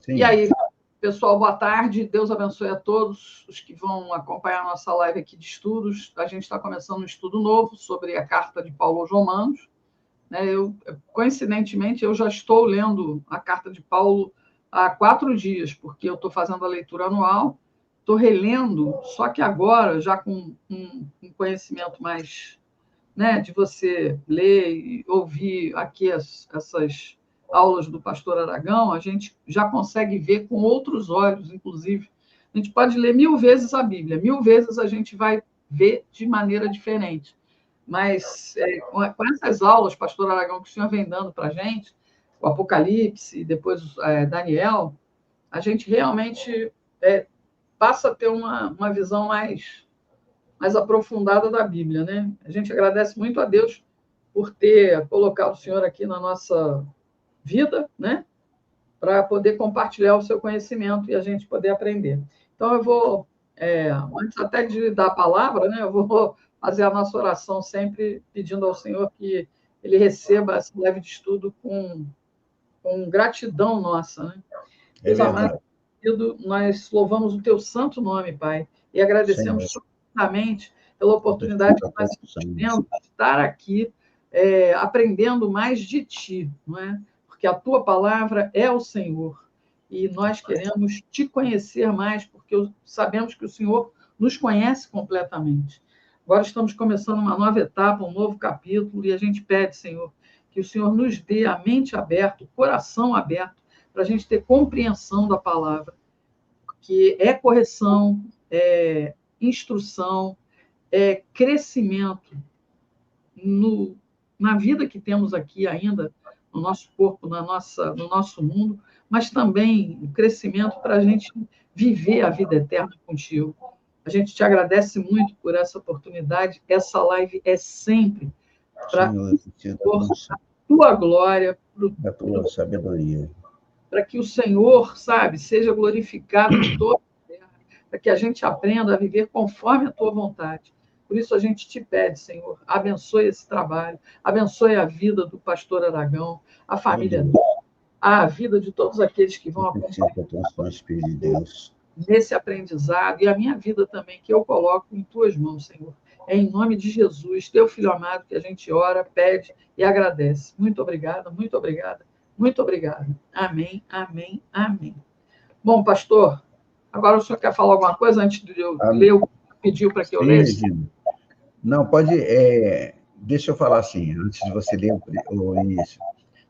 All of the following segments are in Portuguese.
E Sim. aí, pessoal, boa tarde. Deus abençoe a todos os que vão acompanhar a nossa live aqui de estudos. A gente está começando um estudo novo sobre a carta de Paulo aos Romanos. Coincidentemente, eu já estou lendo a carta de Paulo há 4 dias, porque eu estou fazendo a leitura anual, estou relendo, só que agora, já com um conhecimento mais, né, de você ler e ouvir aqui essas aulas do pastor Aragão, a gente já consegue ver com outros olhos, inclusive. A gente pode ler 1000 vezes a Bíblia, 1000 vezes a gente vai ver de maneira diferente. Mas com essas aulas, pastor Aragão, que o senhor vem dando para a gente, o Apocalipse, depois Daniel, a gente realmente passa a ter uma visão mais aprofundada da Bíblia, né? A gente agradece muito a Deus por ter colocado o senhor aqui na nossa vida, né? Para poder compartilhar o seu conhecimento e a gente poder aprender. Então, eu vou, antes até de dar a palavra, né? Eu vou fazer a nossa oração sempre pedindo ao Senhor que Ele receba essa live de estudo com gratidão nossa, né? Deus amado, nós louvamos o teu santo nome, Pai, e agradecemos profundamente pela oportunidade que nós temos de estar aqui aprendendo mais de ti, não é? Porque a tua palavra é o Senhor, e nós queremos te conhecer mais, porque sabemos que o Senhor nos conhece completamente. Agora estamos começando uma nova etapa, um novo capítulo, e a gente pede, Senhor, que o Senhor nos dê a mente aberta, o coração aberto, para a gente ter compreensão da palavra, que é correção, é instrução, é crescimento na vida que temos aqui ainda, no nosso corpo, no nosso mundo, mas também o crescimento para a gente viver a vida eterna contigo. A gente te agradece muito por essa oportunidade. Essa live é sempre para a tua glória, a tua sabedoria. Para que o Senhor, sabe, seja glorificado em toda a terra, para que a gente aprenda a viver conforme a tua vontade. Por isso a gente te pede, Senhor, abençoe esse trabalho, abençoe a vida do pastor Aragão, a família dele, a vida de todos aqueles que vão acompanhar nesse aprendizado, e a minha vida também, que eu coloco em tuas mãos, Senhor. É em nome de Jesus, teu Filho amado, que a gente ora, pede e agradece. Muito obrigada, muito obrigada. Muito obrigada. Amém, amém, amém. Bom, pastor, agora o senhor quer falar alguma coisa antes de eu ler o que pediu para que eu lesse? Não, pode. Deixa eu falar assim, antes de você ler o início.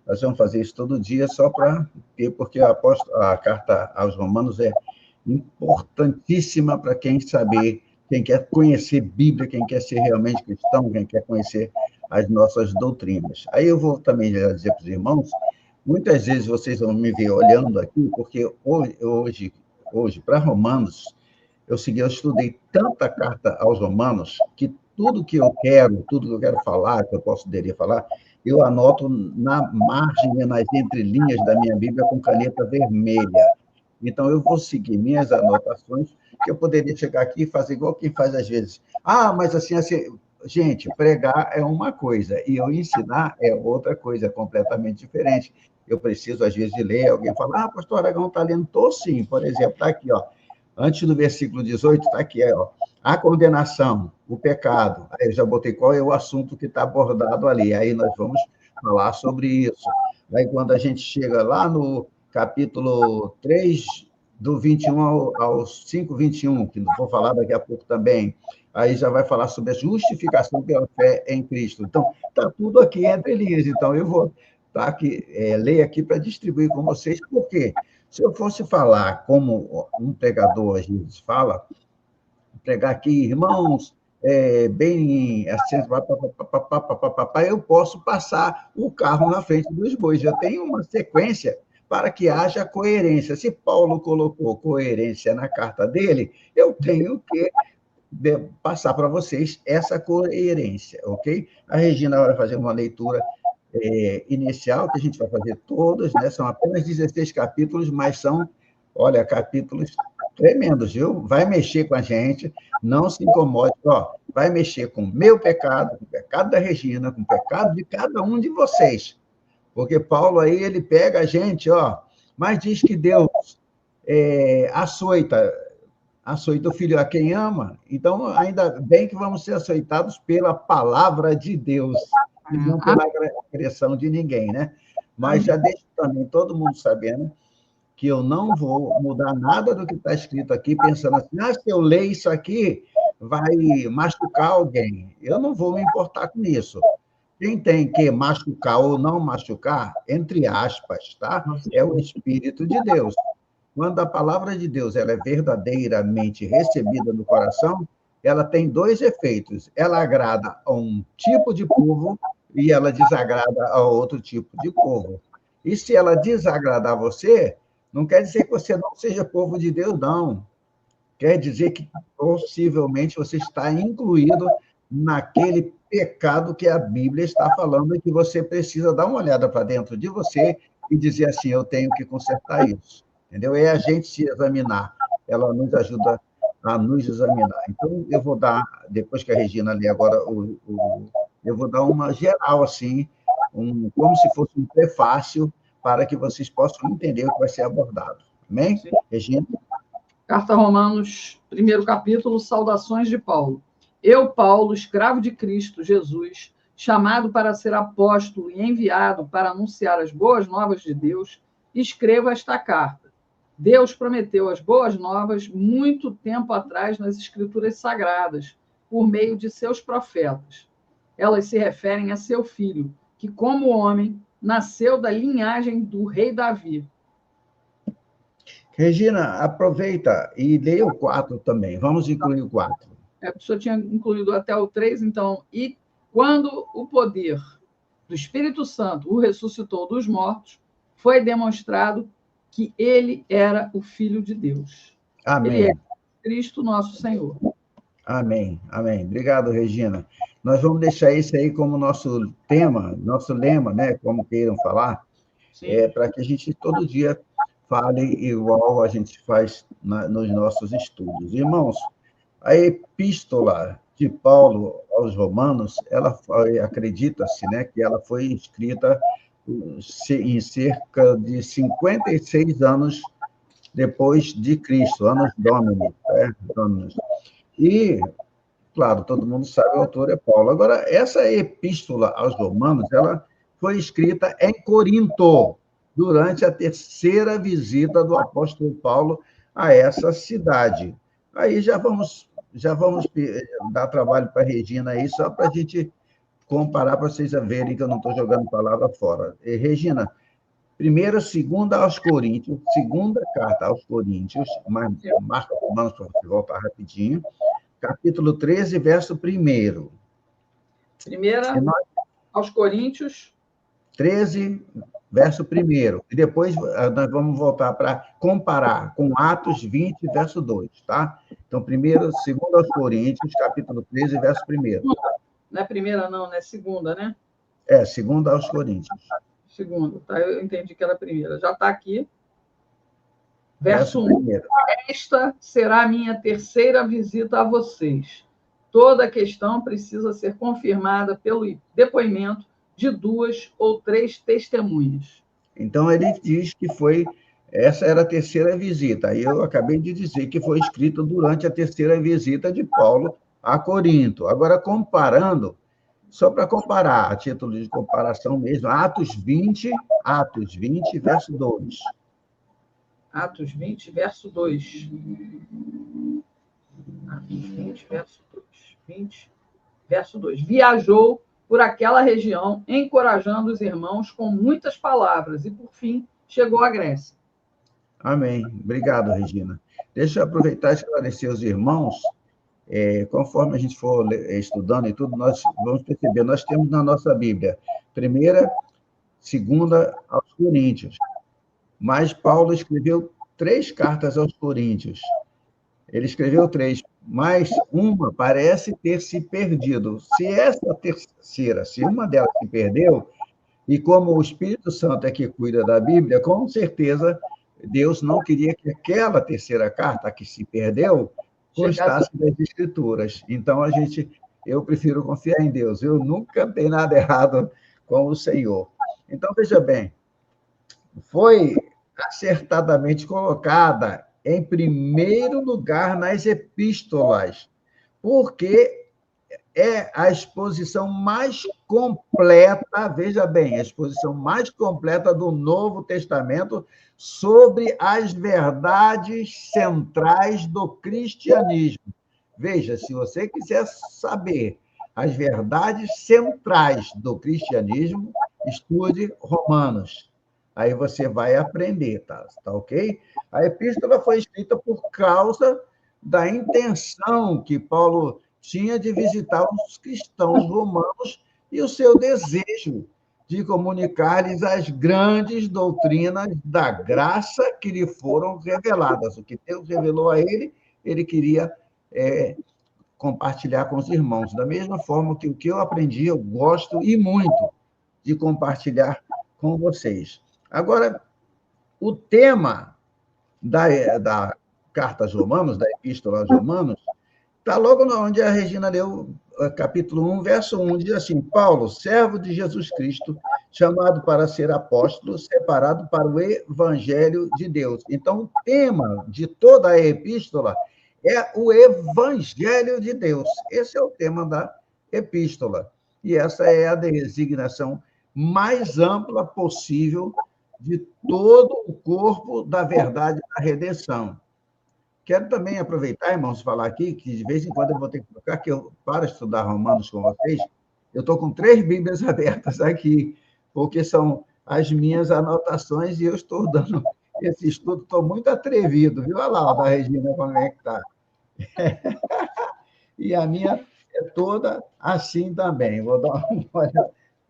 Nós vamos fazer isso todo dia só para ter, porque a carta aos Romanos é importantíssima para quem quer conhecer Bíblia, quem quer ser realmente cristão, quem quer conhecer as nossas doutrinas. Aí eu vou também dizer para os irmãos, muitas vezes vocês vão me ver olhando aqui, porque hoje para Romanos, eu estudei tanta carta aos Romanos, que tudo que eu quero falar, que eu poderia falar, eu anoto na margem, nas entrelinhas da minha Bíblia com caneta vermelha. Então, eu vou seguir minhas anotações, que eu poderia chegar aqui e fazer igual quem faz às vezes. Mas assim, gente, pregar é uma coisa, e eu ensinar é outra coisa, completamente diferente. Eu preciso, às vezes, de ler, alguém fala, pastor Aragão está lendo? Estou sim, por exemplo, está aqui, ó. Antes do versículo 18, está aqui, ó. A condenação, o pecado. Aí eu já botei qual é o assunto que está abordado ali. Aí nós vamos falar sobre isso. Aí quando a gente chega lá no capítulo 3, do 21 ao 5, 21, que vou falar daqui a pouco também, aí já vai falar sobre a justificação pela fé em Cristo. Então, está tudo aqui entre linhas. Então, eu vou ler aqui para distribuir com vocês, porque se eu fosse falar como um pregador às vezes fala, pregar aqui, irmãos, bem assim, eu posso passar o carro na frente dos bois. Eu tenho uma sequência para que haja coerência. Se Paulo colocou coerência na carta dele, eu tenho que passar para vocês essa coerência, ok? A Regina vai fazer uma leitura inicial, que a gente vai fazer todas, né? São apenas 16 capítulos, mas são, olha, capítulos tremendos, viu? Vai mexer com a gente, não se incomode, vai mexer com o meu pecado, com o pecado da Regina, com o pecado de cada um de vocês. Porque Paulo aí, ele pega a gente, Mas diz que Deus açoita o filho a quem ama, então ainda bem que vamos ser açoitados pela palavra de Deus, e não pela agressão de ninguém, né? Mas já deixo também todo mundo sabendo que eu não vou mudar nada do que está escrito aqui, pensando assim, se eu ler isso aqui, vai machucar alguém. Eu não vou me importar com isso. Quem tem que machucar ou não machucar, entre aspas, tá? É o Espírito de Deus. Quando a palavra de Deus ela é verdadeiramente recebida no coração, ela tem dois efeitos. Ela agrada a um tipo de povo e ela desagrada a outro tipo de povo. E se ela desagradar você, não quer dizer que você não seja povo de Deus, não. Quer dizer que possivelmente você está incluído naquele pecado que a Bíblia está falando e que você precisa dar uma olhada para dentro de você e dizer assim, eu tenho que consertar isso. Entendeu? É a gente se examinar. Ela nos ajuda a nos examinar. Então, eu vou dar, depois que a Regina lê agora, eu vou dar uma geral, assim, como se fosse um prefácio para que vocês possam entender o que vai ser abordado. Amém? Sim. Regina? Carta Romanos, 1º capítulo, saudações de Paulo. Eu, Paulo, escravo de Cristo Jesus, chamado para ser apóstolo e enviado para anunciar as boas novas de Deus, escrevo esta carta. Deus prometeu as boas novas muito tempo atrás nas Escrituras Sagradas, por meio de seus profetas. Elas se referem a seu filho, que, como homem, nasceu da linhagem do rei Davi. Regina, aproveita e leia o 4 também. Vamos incluir o 4. O senhor tinha incluído até o 3, então. E quando o poder do Espírito Santo o ressuscitou dos mortos, foi demonstrado que ele era o Filho de Deus. Amém. Ele é Cristo nosso Senhor. Amém, amém. Obrigado, Regina. Nós vamos deixar isso aí como nosso tema, nosso lema, né? Como queiram falar, para que a gente todo dia fale igual a gente faz nos nossos estudos. Irmãos, a epístola de Paulo aos Romanos, acredita-se, né, que ela foi escrita em cerca de 56 anos depois de Cristo, anos Domini, anos. E, claro, todo mundo sabe, o autor é Paulo. Agora, essa epístola aos Romanos, ela foi escrita em Corinto, durante a terceira visita do apóstolo Paulo a essa cidade. Aí já vamos dar trabalho para a Regina aí, só para a gente comparar, para vocês verem que eu não estou jogando palavra fora. Regina, primeira, segunda aos Coríntios, segunda carta aos Coríntios, marca Romanos para você voltar rapidinho, capítulo 13, verso 1. Primeira aos Coríntios. 13, verso 1. E depois nós vamos voltar para comparar com Atos 20, verso 2, tá? Então, primeiro, segundo aos Coríntios, capítulo 13, verso 1. Não é primeira, não, é segunda, né? Segunda aos Coríntios. Segunda, tá? Eu entendi que era a primeira. Já está aqui. Verso 1. Esta será a minha terceira visita a vocês. Toda questão precisa ser confirmada pelo depoimento de 2 ou 3 testemunhas. Então, ele diz que essa era a terceira visita. Aí eu acabei de dizer que foi escrito durante a terceira visita de Paulo a Corinto. Agora, comparando, só para comparar, a título de comparação mesmo, Atos 20, verso 2. Atos 20, verso 2. Atos 20, verso 2. 20, verso 2. Viajou por aquela região, encorajando os irmãos com muitas palavras, e, por fim, chegou à Grécia. Amém. Obrigado, Regina. Deixa eu aproveitar e esclarecer os irmãos. Conforme a gente for estudando e tudo, nós vamos perceber, nós temos na nossa Bíblia, primeira, segunda aos Coríntios. Mas Paulo escreveu 3 cartas aos Coríntios. Ele escreveu 3, mas uma parece ter se perdido. Se essa terceira, se uma delas se perdeu, e como o Espírito Santo é que cuida da Bíblia, com certeza Deus não queria que aquela terceira carta que se perdeu constasse das Escrituras. Então, eu prefiro confiar em Deus. Eu nunca tenho nada errado com o Senhor. Então, veja bem, foi acertadamente colocada em primeiro lugar nas epístolas, porque é a exposição mais completa, veja bem, a exposição mais completa do Novo Testamento sobre as verdades centrais do cristianismo. Veja, se você quiser saber as verdades centrais do cristianismo, estude Romanos. Aí você vai aprender, tá ok? A epístola foi escrita por causa da intenção que Paulo tinha de visitar os cristãos romanos e o seu desejo de comunicar-lhes as grandes doutrinas da graça que lhe foram reveladas. O que Deus revelou a ele, ele queria compartilhar com os irmãos. Da mesma forma que o que eu aprendi, eu gosto e muito de compartilhar com vocês. Agora, o tema da Carta aos Romanos, da Epístola aos Romanos, está logo onde a Regina leu, capítulo 1, verso 1, diz assim: Paulo, servo de Jesus Cristo, chamado para ser apóstolo, separado para o evangelho de Deus. Então, o tema de toda a epístola é o evangelho de Deus. Esse é o tema da epístola. E essa é a designação mais ampla possível de todo o corpo da verdade da redenção. Quero também aproveitar, irmãos, falar aqui, que de vez em quando eu vou ter que colocar, que eu, para estudar Romanos com vocês, eu estou com 3 Bíblias abertas aqui, porque são as minhas anotações e eu estou dando esse estudo, estou muito atrevido, viu? Olha lá, da Regina, como é que está. E a minha é toda assim também. Vou dar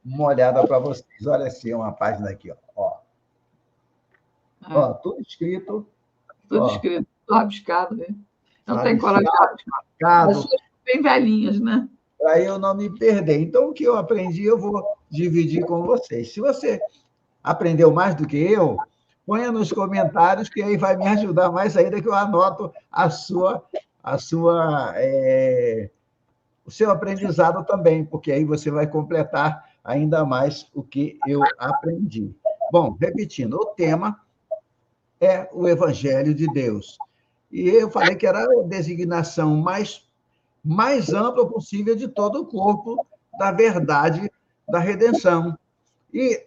uma olhada para vocês. Olha assim, uma página aqui, ó, tudo escrito. Tudo escrito, tudo rabiscado, né? Não tem coragem de rabiscar. As suas bem velhinhas, né? Para eu não me perder. Então, o que eu aprendi, eu vou dividir com vocês. Se você aprendeu mais do que eu, ponha nos comentários, que aí vai me ajudar mais ainda, que eu anoto o seu aprendizado também, porque aí você vai completar ainda mais o que eu aprendi. Bom, repetindo, o tema é o Evangelho de Deus. E eu falei que era a designação mais ampla possível de todo o corpo da verdade da redenção. E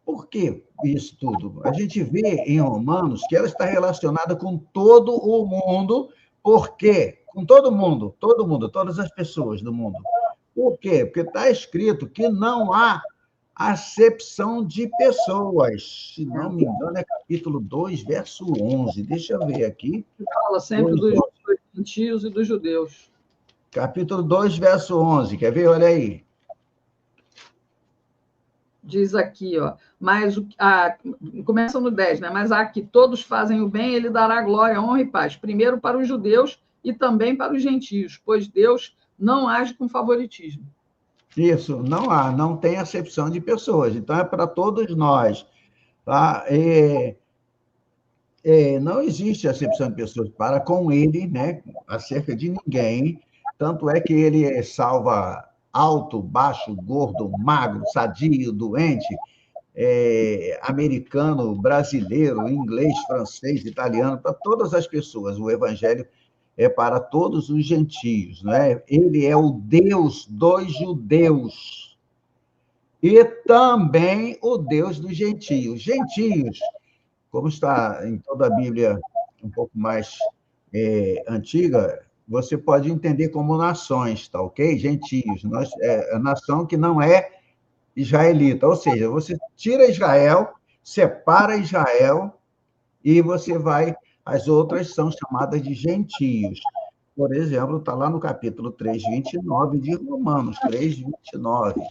por que isso tudo? A gente vê em Romanos que ela está relacionada com todo o mundo. Por quê? Com todo mundo, todas as pessoas do mundo. Por quê? Porque está escrito que não há acepção de pessoas. Se não me engano, é capítulo 2, verso 11. Deixa eu ver aqui. Fala sempre dos gentios e dos judeus. Capítulo 2, verso 11. Quer ver? Olha aí. Diz aqui, mas começa no 10, né? Mas a que todos fazem o bem, ele dará glória, honra e paz. Primeiro para os judeus e também para os gentios, pois Deus não age com favoritismo. Isso, não tem acepção de pessoas, então é para todos nós. Tá? Não existe acepção de pessoas para com ele, né? Acerca de ninguém, tanto é que ele salva alto, baixo, gordo, magro, sadio, doente, americano, brasileiro, inglês, francês, italiano, para todas as pessoas. O evangelho é para todos os gentios, né? Ele é o Deus dos judeus e também o Deus dos gentios. Gentios, como está em toda a Bíblia um pouco mais antiga, você pode entender como nações, tá ok? Gentios, a nação que não é israelita, ou seja, você tira Israel, separa Israel e você vai, as outras são chamadas de gentios. Por exemplo, está lá no capítulo 3, 29 de Romanos, 3, 29.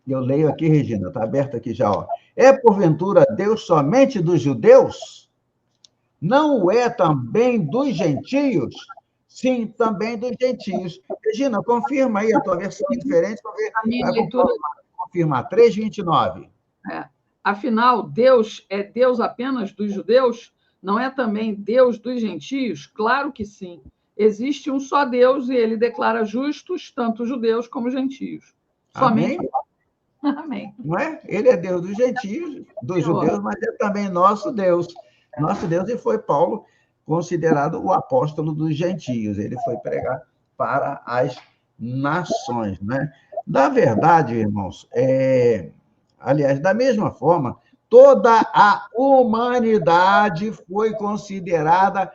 Eu leio aqui, Regina, está aberto aqui já. É, porventura, Deus somente dos judeus? Não o é também dos gentios? Sim, também dos gentios. Regina, confirma aí a tua versão diferente, para ver. A minha leitura... Confirmar, 3:29. Afinal, Deus é Deus apenas dos judeus? Não é também Deus dos gentios? Claro que sim. Existe um só Deus e ele declara justos tanto judeus como gentios. Amém? Amém. Não é? Ele é Deus dos gentios, dos judeus, mas é também nosso Deus. Nosso Deus, e foi Paulo considerado o apóstolo dos gentios. Ele foi pregar para as nações, né? Na verdade, irmãos, aliás, da mesma forma, toda a humanidade foi considerada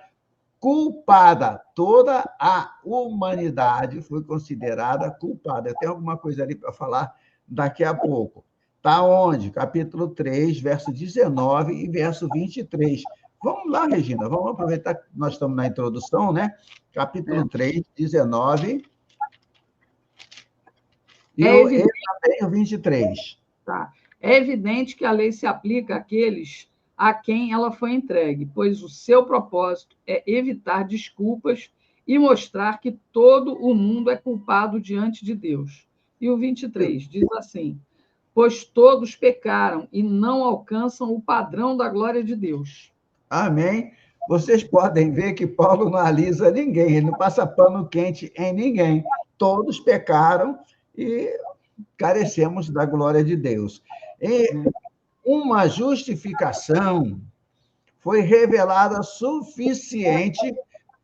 culpada. Toda a humanidade foi considerada culpada. Eu tenho alguma coisa ali para falar daqui a pouco. Está onde? Capítulo 3, verso 19 e verso 23. Vamos lá, Regina, vamos aproveitar que nós estamos na introdução, né? Capítulo 3, 19 e também o 23. Tá. É evidente que a lei se aplica àqueles a quem ela foi entregue, pois o seu propósito é evitar desculpas e mostrar que todo o mundo é culpado diante de Deus. E o 23 diz assim: pois todos pecaram e não alcançam o padrão da glória de Deus. Amém. Vocês podem ver que Paulo não alisa ninguém, ele não passa pano quente em ninguém. Todos pecaram e carecemos da glória de Deus. E uma justificação foi revelada suficiente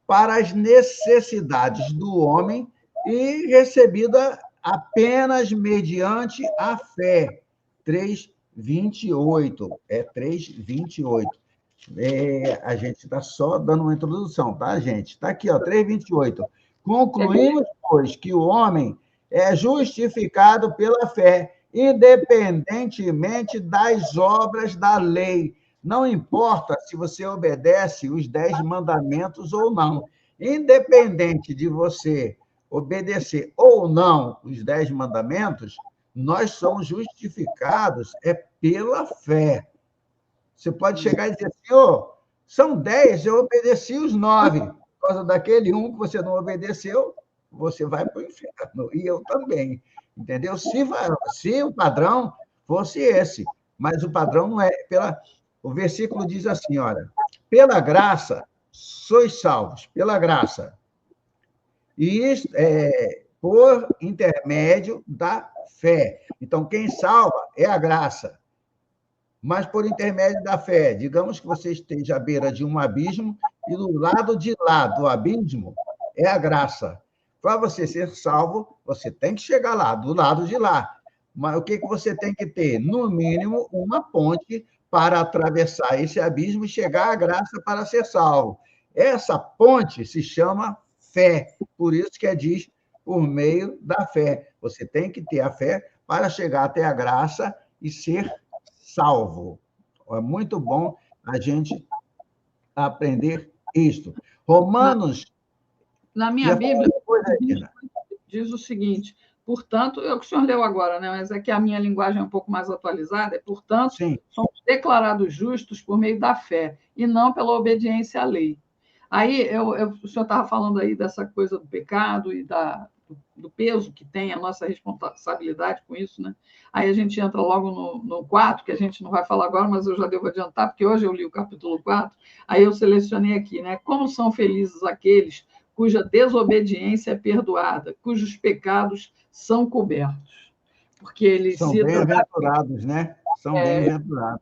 para as necessidades do homem e recebida apenas mediante a fé. 3:28. 3:28. A gente está só dando uma introdução, tá, gente? Está aqui, ó, 3:28. Concluímos, pois, que o homem é justificado pela fé, independentemente das obras da lei. Não importa se você obedece os 10 mandamentos ou não. Independente de você obedecer ou não os 10 mandamentos, nós somos justificados pela fé. Você pode chegar e dizer assim, são 10, eu obedeci os 9. Por causa daquele um que você não obedeceu, você vai para o inferno. E eu também. Entendeu? Se o padrão fosse esse. Mas o padrão não é pela... O versículo diz assim, olha, pela graça sois salvos, pela graça. E isso por intermédio da fé. Então, quem salva é a graça. Mas por intermédio da fé. Digamos que você esteja à beira de um abismo e do lado de lá do abismo é a graça. Para você ser salvo, você tem que chegar lá, do lado de lá. Mas o que você tem que ter? No mínimo, uma ponte para atravessar esse abismo e chegar à graça para ser salvo. Essa ponte se chama fé. Por isso que diz por meio da fé. Você tem que ter a fé para chegar até a graça e ser salvo. É muito bom a gente aprender isto. Romanos... Na minha Bíblia, diz o seguinte, portanto, é o que o senhor leu agora, né? Mas é que a minha linguagem é um pouco mais atualizada, portanto, sim, somos declarados justos por meio da fé, e não pela obediência à lei. Aí, o senhor estava falando aí dessa coisa do pecado e do peso que tem a nossa responsabilidade com isso, né? Aí a gente entra logo no 4, que a gente não vai falar agora, mas eu já devo adiantar, porque hoje eu li o capítulo 4, aí eu selecionei aqui, né? Como são felizes aqueles cuja desobediência é perdoada, cujos pecados são cobertos. Porque eles são bem-aventurados, né? São bem-aventurados.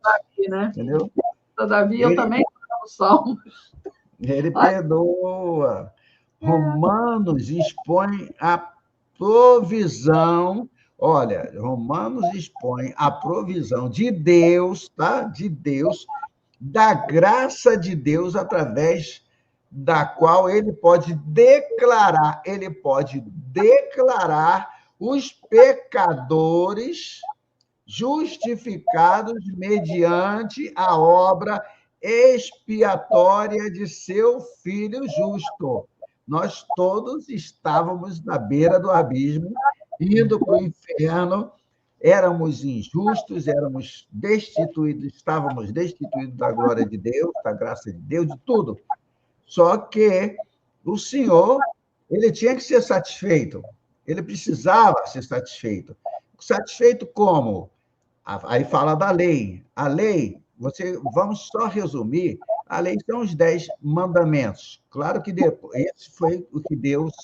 Né? Entendeu? Todavia, eu também estou no Salmos. Ele perdoa. Romanos expõe a provisão. Olha, Romanos expõe a provisão de Deus, tá? De Deus, da graça de Deus através da qual ele pode declarar os pecadores justificados mediante a obra expiatória de seu Filho justo. Nós todos estávamos na beira do abismo, indo para o inferno, éramos injustos, éramos destituídos, estávamos destituídos da glória de Deus, da graça de Deus, de tudo. Só que o Senhor, ele tinha que ser satisfeito, ele precisava ser satisfeito. Satisfeito como? Aí fala da lei. A lei, vamos só resumir, a lei são os 10 mandamentos. Claro que esse foi o que Deus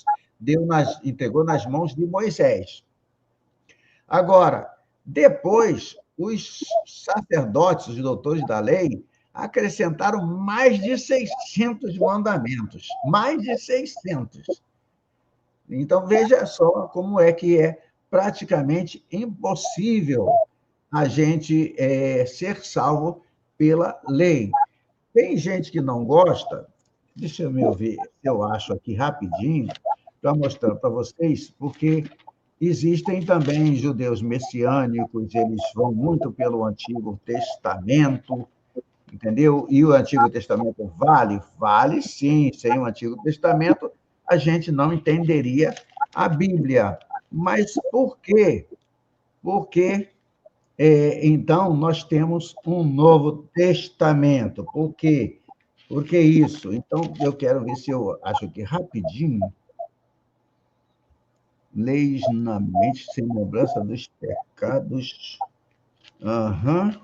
entregou nas mãos de Moisés. Agora, Depois, os sacerdotes, os doutores da lei, acrescentaram mais de 600 mandamentos. Mais de 600. Então, veja só como é que é praticamente impossível a gente ser salvo pela lei. Tem gente que não gosta, deixa eu me ouvir, eu acho aqui rapidinho, para mostrar para vocês, porque existem também judeus messiânicos, eles vão muito pelo Antigo Testamento, entendeu? E o Antigo Testamento vale? Vale sim, sem o Antigo Testamento a gente não entenderia a Bíblia. Mas por quê? Porque então nós temos um Novo Testamento. Por quê? Por que isso? Então, eu quero ver se eu acho aqui rapidinho. Leis na mente sem lembrança dos pecados. Aham.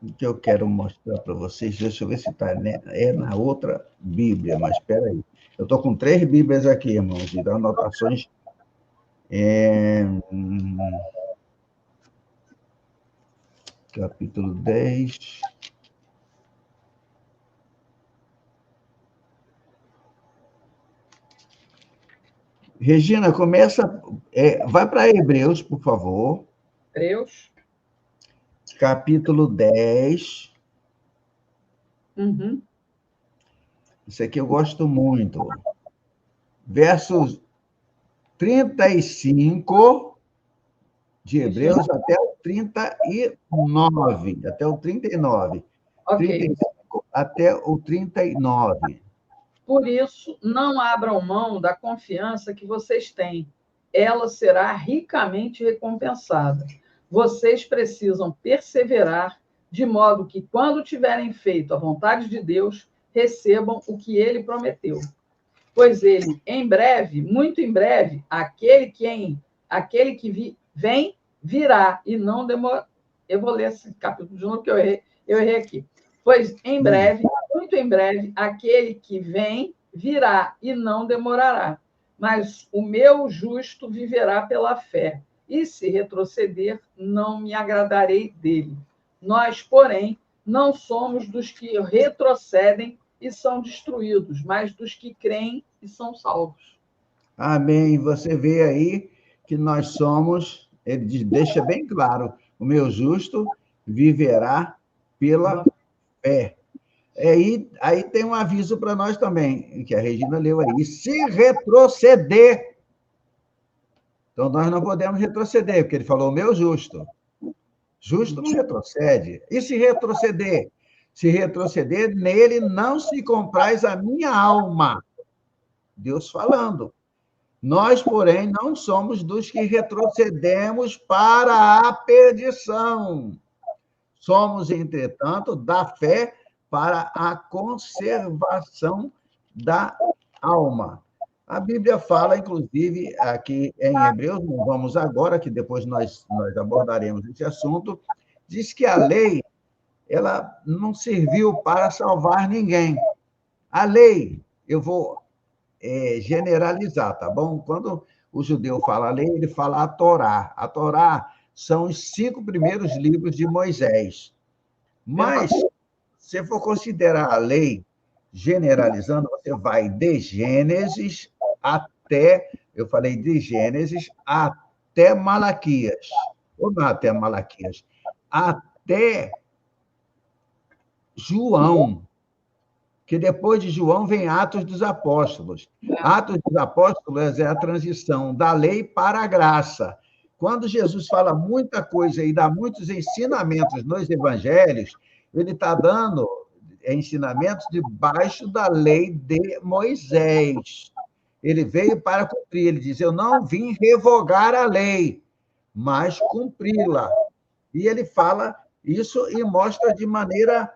O que eu quero mostrar para vocês, deixa eu ver se está na outra Bíblia, mas espera aí. Eu estou com 3 Bíblias aqui, irmãos, e anotações. Capítulo 10. Regina, começa. Vai para Hebreus, por favor. Hebreus. Capítulo 10. Uhum. Isso aqui eu gosto muito. Versos 35 de Hebreus até o 39. Até o 39. Ok. 35 até o 39. Por isso, não abram mão da confiança que vocês têm. Ela será ricamente recompensada. Vocês precisam perseverar, de modo que, quando tiverem feito a vontade de Deus, recebam o que ele prometeu. Pois ele, em breve, muito em breve, aquele que vem, virá, e não demora. Eu vou ler esse capítulo de novo, que eu errei aqui. Pois em breve, muito em breve, aquele que vem, virá, e não demorará. Mas o meu justo viverá pela fé, e se retroceder, não me agradarei dele. Nós, porém, não somos dos que retrocedem e são destruídos, mas dos que creem e são salvos. Amém. Você vê aí que nós somos, ele deixa bem claro, o meu justo viverá pela fé. Aí tem um aviso para nós também, que a Regina leu aí. Se retroceder, então nós não podemos retroceder, porque ele falou o meu justo. Justo não retrocede. E se retroceder? Se retroceder, nele não se compraz a minha alma. Deus falando. Nós, porém, não somos dos que retrocedemos para a perdição. Somos, entretanto, da fé para a conservação da alma. A Bíblia fala, inclusive, aqui em Hebreus, não vamos agora, que depois nós abordaremos esse assunto, diz que a lei ela não serviu para salvar ninguém. A lei, eu vou generalizar, tá bom? Quando o judeu fala a lei, ele fala a Torá. A Torá são os 5 primeiros livros de Moisés. Mas, se for considerar a lei generalizando, você vai de Gênesis até, eu falei de Gênesis até Malaquias. Ou não até Malaquias, até João, que depois de João vem Atos dos Apóstolos. Atos dos Apóstolos é a transição da lei para a graça. Quando Jesus fala muita coisa e dá muitos ensinamentos nos evangelhos, ele está dando ensinamentos debaixo da lei de Moisés. Ele veio para cumprir. Ele diz: eu não vim revogar a lei, mas cumpri-la. E ele fala isso e mostra de maneira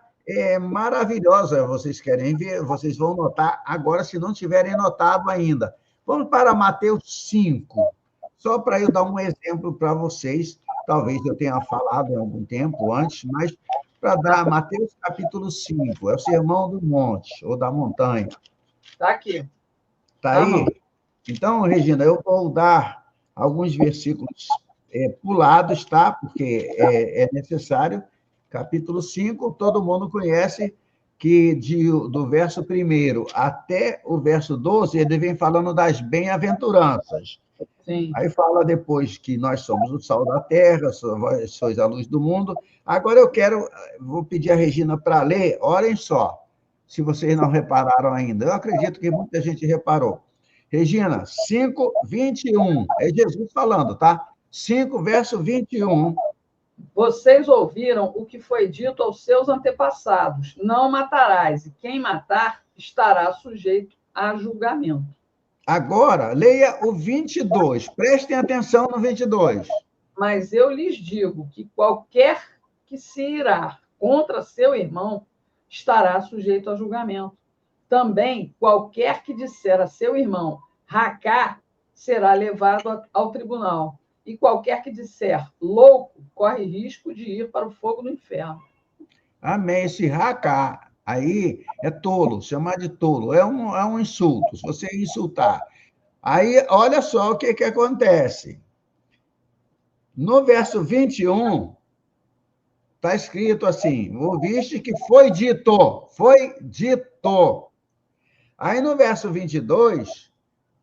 maravilhosa. Vocês querem ver? Vocês vão notar agora, se não tiverem notado ainda. Vamos para Mateus 5, só para eu dar um exemplo para vocês. Talvez eu tenha falado em algum tempo antes, mas para dar Mateus capítulo 5, é o Sermão do Monte, ou da Montanha. Está aqui. Está aí? Então, Regina, eu vou dar alguns versículos pulados, tá? Porque é necessário. Capítulo 5, todo mundo conhece que do verso 1 até o verso 12, ele vem falando das bem-aventuranças. Sim. Aí fala depois que nós somos o sal da terra, sois a luz do mundo. Agora vou pedir a Regina para ler, olhem só, se vocês não repararam ainda. Eu acredito que muita gente reparou. Regina, 5, 21. É Jesus falando, tá? 5, verso 21. Vocês ouviram o que foi dito aos seus antepassados: não matarás, e quem matar estará sujeito a julgamento. Agora, leia o 22. Prestem atenção no 22. Mas eu lhes digo que qualquer que se irá contra seu irmão estará sujeito a julgamento. Também, qualquer que disser a seu irmão, racá, será levado ao tribunal. E qualquer que disser louco, corre risco de ir para o fogo do inferno. Amém. Esse racá aí é tolo, chamar de tolo. É um insulto, se você insultar. Aí, olha só o que acontece. No verso 21, está escrito assim: ouviste que foi dito, foi dito. Aí no verso 22,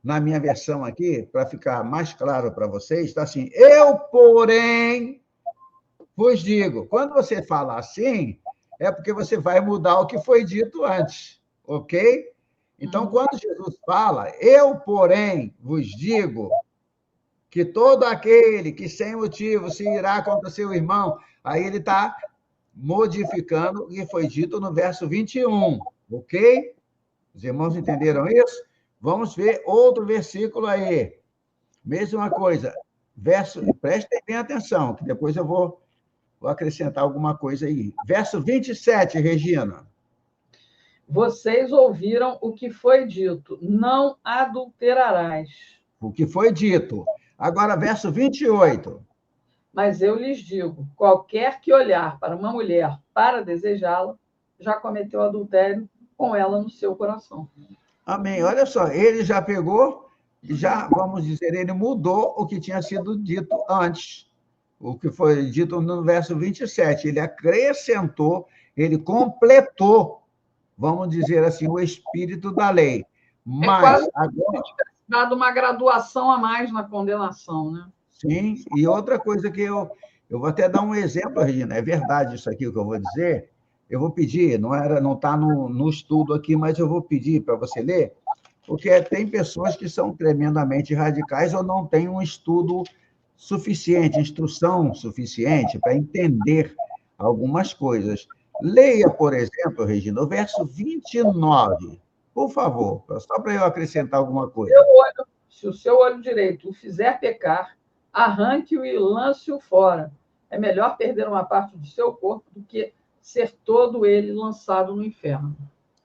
na minha versão aqui, para ficar mais claro para vocês, está assim: eu, porém, vos digo. Quando você fala assim, é porque você vai mudar o que foi dito antes, ok? Então, quando Jesus fala, eu, porém, vos digo, que todo aquele que sem motivo se irá contra seu irmão, aí ele está modificando o que foi dito no verso 21, ok? Os irmãos entenderam isso? Vamos ver outro versículo aí. Mesma coisa. Prestem bem atenção, que depois eu vou acrescentar alguma coisa aí. Verso 27, Regina. Vocês ouviram o que foi dito: não adulterarás. O que foi dito. Agora, verso 28. Mas eu lhes digo: qualquer que olhar para uma mulher para desejá-la, já cometeu adultério com ela no seu coração. Amém. Olha só, ele já pegou, já, vamos dizer, ele mudou o que tinha sido dito antes. O que foi dito no verso 27. Ele acrescentou, ele completou, vamos dizer assim, o espírito da lei. Mas agora. Dado uma graduação a mais na condenação, né? Sim, e outra coisa que eu vou até dar um exemplo, Regina, é verdade isso aqui que eu vou dizer. Eu vou pedir, não está no estudo aqui, mas eu vou pedir para você ler, porque tem pessoas que são tremendamente radicais ou não têm um estudo suficiente, instrução suficiente para entender algumas coisas. Leia, por exemplo, Regina, o verso 29, por favor, só para eu acrescentar alguma coisa. Se o seu olho direito o fizer pecar, arranque-o e lance-o fora. É melhor perder uma parte do seu corpo do que ser todo ele lançado no inferno.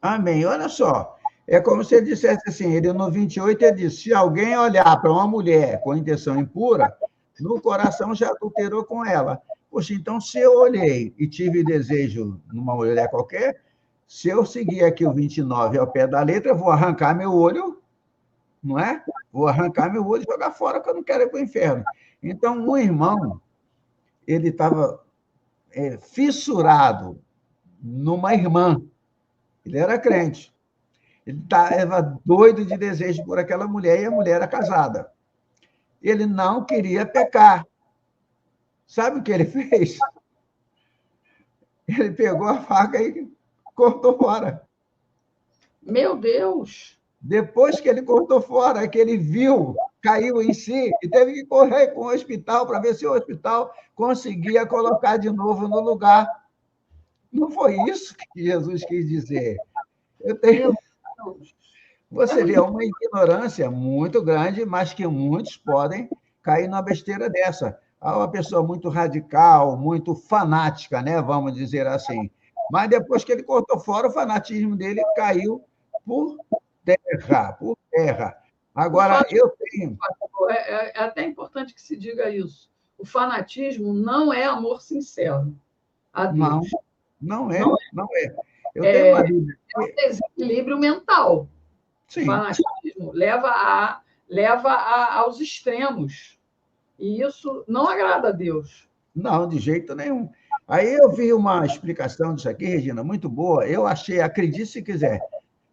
Amém. Olha só, é como se ele dissesse assim, ele no 28, ele disse, se alguém olhar para uma mulher com intenção impura, no coração já adulterou com ela. Poxa, então se eu olhei e tive desejo numa mulher qualquer, se eu seguir aqui o 29 ao pé da letra, eu vou arrancar meu olho, não é? Vou arrancar meu olho e jogar fora, que eu não quero ir para o inferno. Então, um irmão, ele estava fissurado numa irmã, ele era crente. Ele estava doido de desejo por aquela mulher e a mulher era casada. Ele não queria pecar. Sabe o que ele fez? Ele pegou a faca e cortou fora. Meu Deus! Depois que ele cortou fora, que ele viu, caiu em si e teve que correr com o hospital para ver se o hospital conseguia colocar de novo no lugar. Não foi isso que Jesus quis dizer. Você vê uma ignorância muito grande, mas que muitos podem cair numa besteira dessa. Há uma pessoa muito radical, muito fanática, né? Vamos dizer assim. Mas depois que ele cortou fora, o fanatismo dele caiu por terra, por terra. Agora, eu tenho... É até importante que se diga isso. O fanatismo não é amor sincero a Deus. Não é. Eu tenho uma dúvida. É um desequilíbrio mental. Sim. O fanatismo leva a leva aos extremos. E isso não agrada a Deus. Não, de jeito nenhum. Aí eu vi uma explicação disso aqui, Regina, muito boa. Eu achei, acredite se quiser,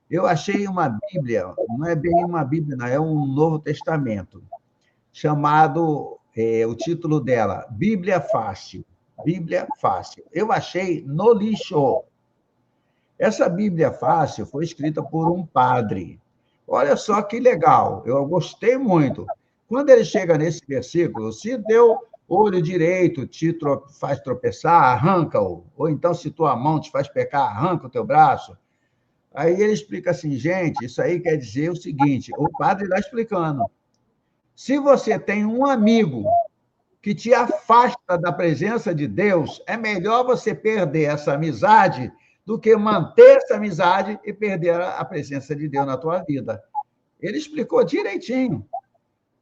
eu achei uma Bíblia, não é bem uma Bíblia, não, é um Novo Testamento, chamado, o título dela, Bíblia Fácil. Bíblia Fácil. Eu achei no lixo. Essa Bíblia Fácil foi escrita por um padre. Olha só que legal, eu gostei muito. Quando ele chega nesse versículo, se teu olho direito faz tropeçar, arranca-o. Ou então, se tua mão te faz pecar, arranca o teu braço. Aí ele explica assim, gente, isso aí quer dizer o seguinte, o padre está explicando. Se você tem um amigo que te afasta da presença de Deus, é melhor você perder essa amizade do que manter essa amizade e perder a presença de Deus na tua vida. Ele explicou direitinho.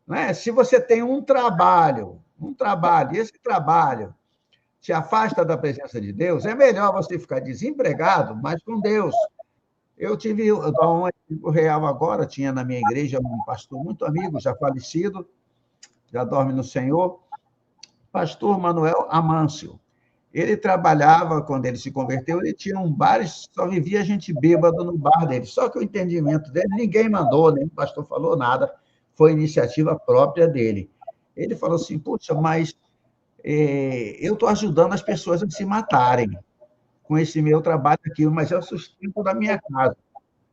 Não é? Se você tem um trabalho, e esse trabalho te afasta da presença de Deus, é melhor você ficar desempregado, mas com Deus. Eu dou um exemplo real agora, tinha na minha igreja um pastor muito amigo, já falecido, já dorme no Senhor, pastor Manuel Amâncio. Ele trabalhava, quando ele se converteu, ele tinha um bar, só vivia gente bêbada no bar dele. Só que o entendimento dele, ninguém mandou, nem o pastor falou nada, foi iniciativa própria dele. Ele falou assim, puxa, mas eu estou ajudando as pessoas a se matarem com esse meu trabalho aqui, mas é o sustento da minha casa.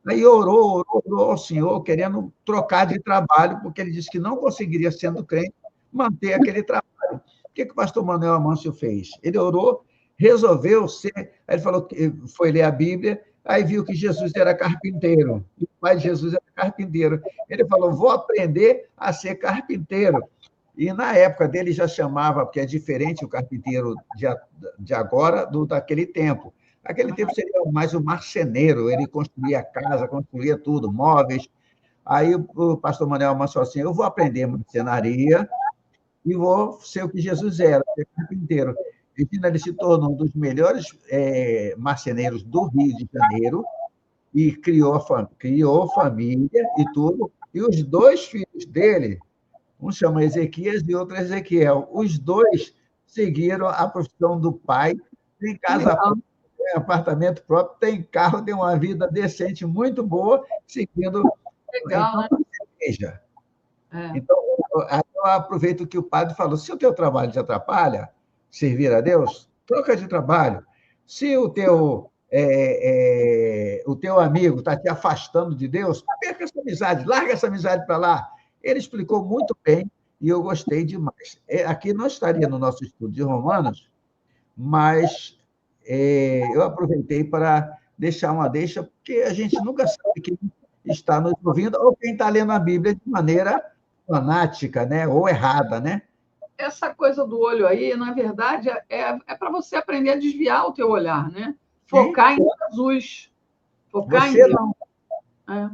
Aí orou ao Senhor, querendo trocar de trabalho, porque ele disse que não conseguiria, sendo crente, manter aquele trabalho. O que o pastor Manuel Amâncio fez? Ele orou, resolveu ser. Aí ele falou que foi ler a Bíblia, aí viu que Jesus era carpinteiro, e o pai de Jesus era carpinteiro. Ele falou: vou aprender a ser carpinteiro. E na época dele já chamava, porque é diferente o carpinteiro de agora do daquele tempo. Naquele tempo seria mais o marceneiro, ele construía casa, construía tudo, móveis. Aí o pastor Manuel Amâncio falou assim: eu vou aprender marcenaria e vou ser o que Jesus era, ser carpinteiro. Ele se tornou um dos melhores marceneiros do Rio de Janeiro e criou família e tudo. E os dois filhos dele, um chama Ezequias e outro Ezequiel, os dois seguiram a profissão do pai, tem casa própria, tem apartamento próprio, tem carro, tem uma vida decente, muito boa, seguindo Legal, né? a igreja. Então, eu aproveito que o padre falou: se o teu trabalho te atrapalha, servir a Deus, troca de trabalho. Se o teu amigo está te afastando de Deus, perca essa amizade, larga essa amizade para lá. Ele explicou muito bem e eu gostei demais. Aqui não estaria no nosso estudo de Romanos, mas eu aproveitei para deixar uma deixa, porque a gente nunca sabe quem está nos ouvindo ou quem está lendo a Bíblia de maneira fanática, né? Ou errada, né? Essa coisa do olho aí, na verdade, é para você aprender a desviar o teu olhar, né? Focar em Jesus. Focar em Você Deus. não.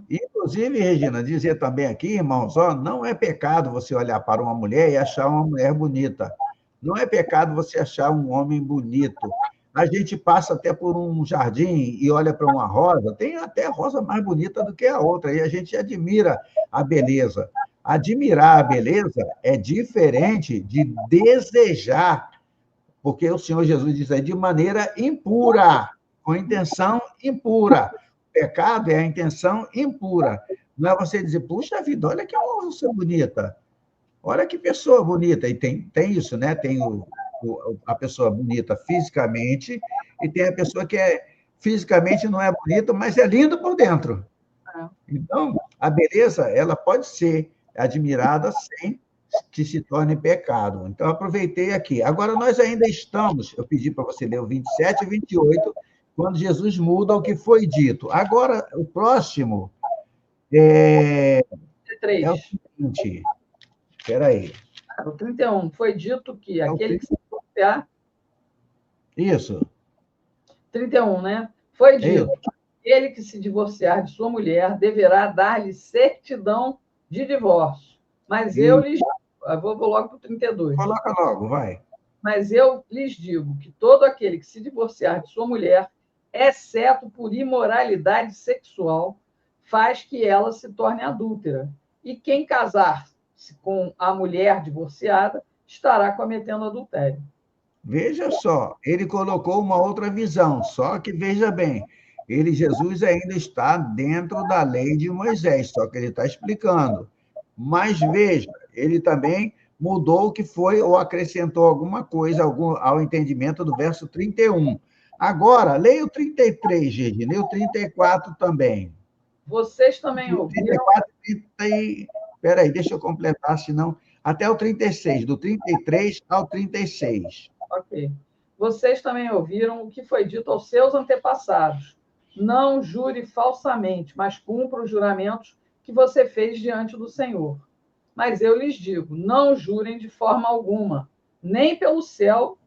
Inclusive, Regina, dizer também aqui, irmãos, não é pecado você olhar para uma mulher e achar uma mulher bonita. Não é pecado você achar um homem bonito. A gente passa até por um jardim e olha para uma rosa, tem até rosa mais bonita do que a outra, e a gente admira a beleza. Admirar a beleza é diferente de desejar, porque o Senhor Jesus diz aí, de maneira impura, com intenção impura. O pecado é a intenção impura. Não é você dizer, puxa vida, olha que moça bonita, olha que pessoa bonita. E tem isso, né? Tem a pessoa bonita fisicamente e tem a pessoa que fisicamente não é bonita, mas é linda por dentro. Então, a beleza, ela pode ser admirada sem que se torne pecado. Então, aproveitei aqui. Agora, nós ainda estamos, eu pedi para você ler o 27 e 28, quando Jesus muda o que foi dito. Agora, o próximo é o seguinte. Espera aí. O 31. Foi dito que aquele que se divorciar... Isso. 31, né? Foi dito que aquele que se divorciar de sua mulher deverá dar-lhe certidão de divórcio. Mas eu lhes... vou logo para o 32. Coloca logo, vai. Mas eu lhes digo que todo aquele que se divorciar de sua mulher, exceto por imoralidade sexual, faz que ela se torne adúltera. E quem casar-se com a mulher divorciada estará cometendo adultério. Veja só, ele colocou uma outra visão, só que veja bem, Jesus ainda está dentro da lei de Moisés, só que ele está explicando. Mas veja, ele também mudou o que foi ou acrescentou alguma coisa ao entendimento do verso 31. Agora, leia o 33, Gigi, leia o 34 também. Vocês também ouviram... 34, 30 Espera aí, deixa eu completar, senão... Até o 36, do 33 ao 36. Ok. Vocês também ouviram o que foi dito aos seus antepassados. Não jure falsamente, mas cumpra os juramentos que você fez diante do Senhor. Mas eu lhes digo, não jurem de forma alguma, nem pelo céu,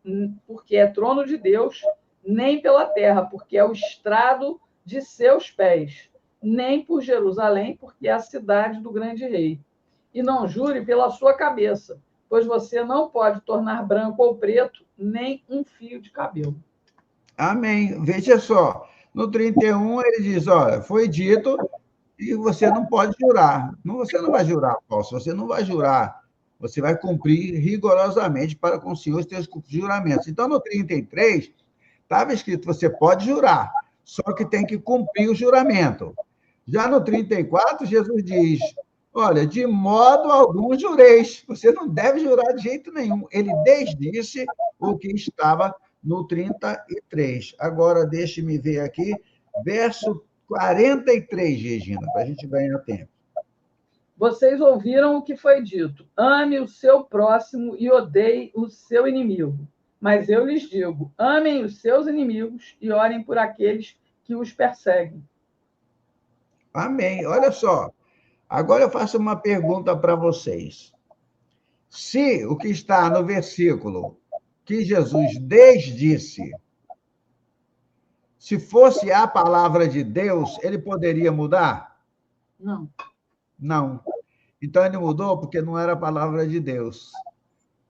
porque é trono de Deus, nem pela terra, porque é o estrado de seus pés, nem por Jerusalém, porque é a cidade do grande rei. E não jure pela sua cabeça, pois você não pode tornar branco ou preto nem um fio de cabelo. Amém. Veja só, no 31 ele diz, olha, foi dito e você não pode jurar. Você não vai jurar falso, você não vai jurar. Você vai cumprir rigorosamente para com o Senhor os seus juramentos. Então, no 33, estava escrito, você pode jurar, só que tem que cumprir o juramento. Já no 34, Jesus diz, olha, de modo algum jureis, você não deve jurar de jeito nenhum. Ele desdisse o que estava no 33. Agora, deixe-me ver aqui, verso 43, Regina, para a gente ganhar tempo. Vocês ouviram o que foi dito: ame o seu próximo e odeie o seu inimigo. Mas eu lhes digo: amem os seus inimigos e orem por aqueles que os perseguem. Amém. Olha só, agora eu faço uma pergunta para vocês. Se o que está no versículo que Jesus desdisse, se fosse a palavra de Deus, ele poderia mudar? Não. Não. Então ele mudou porque não era a palavra de Deus.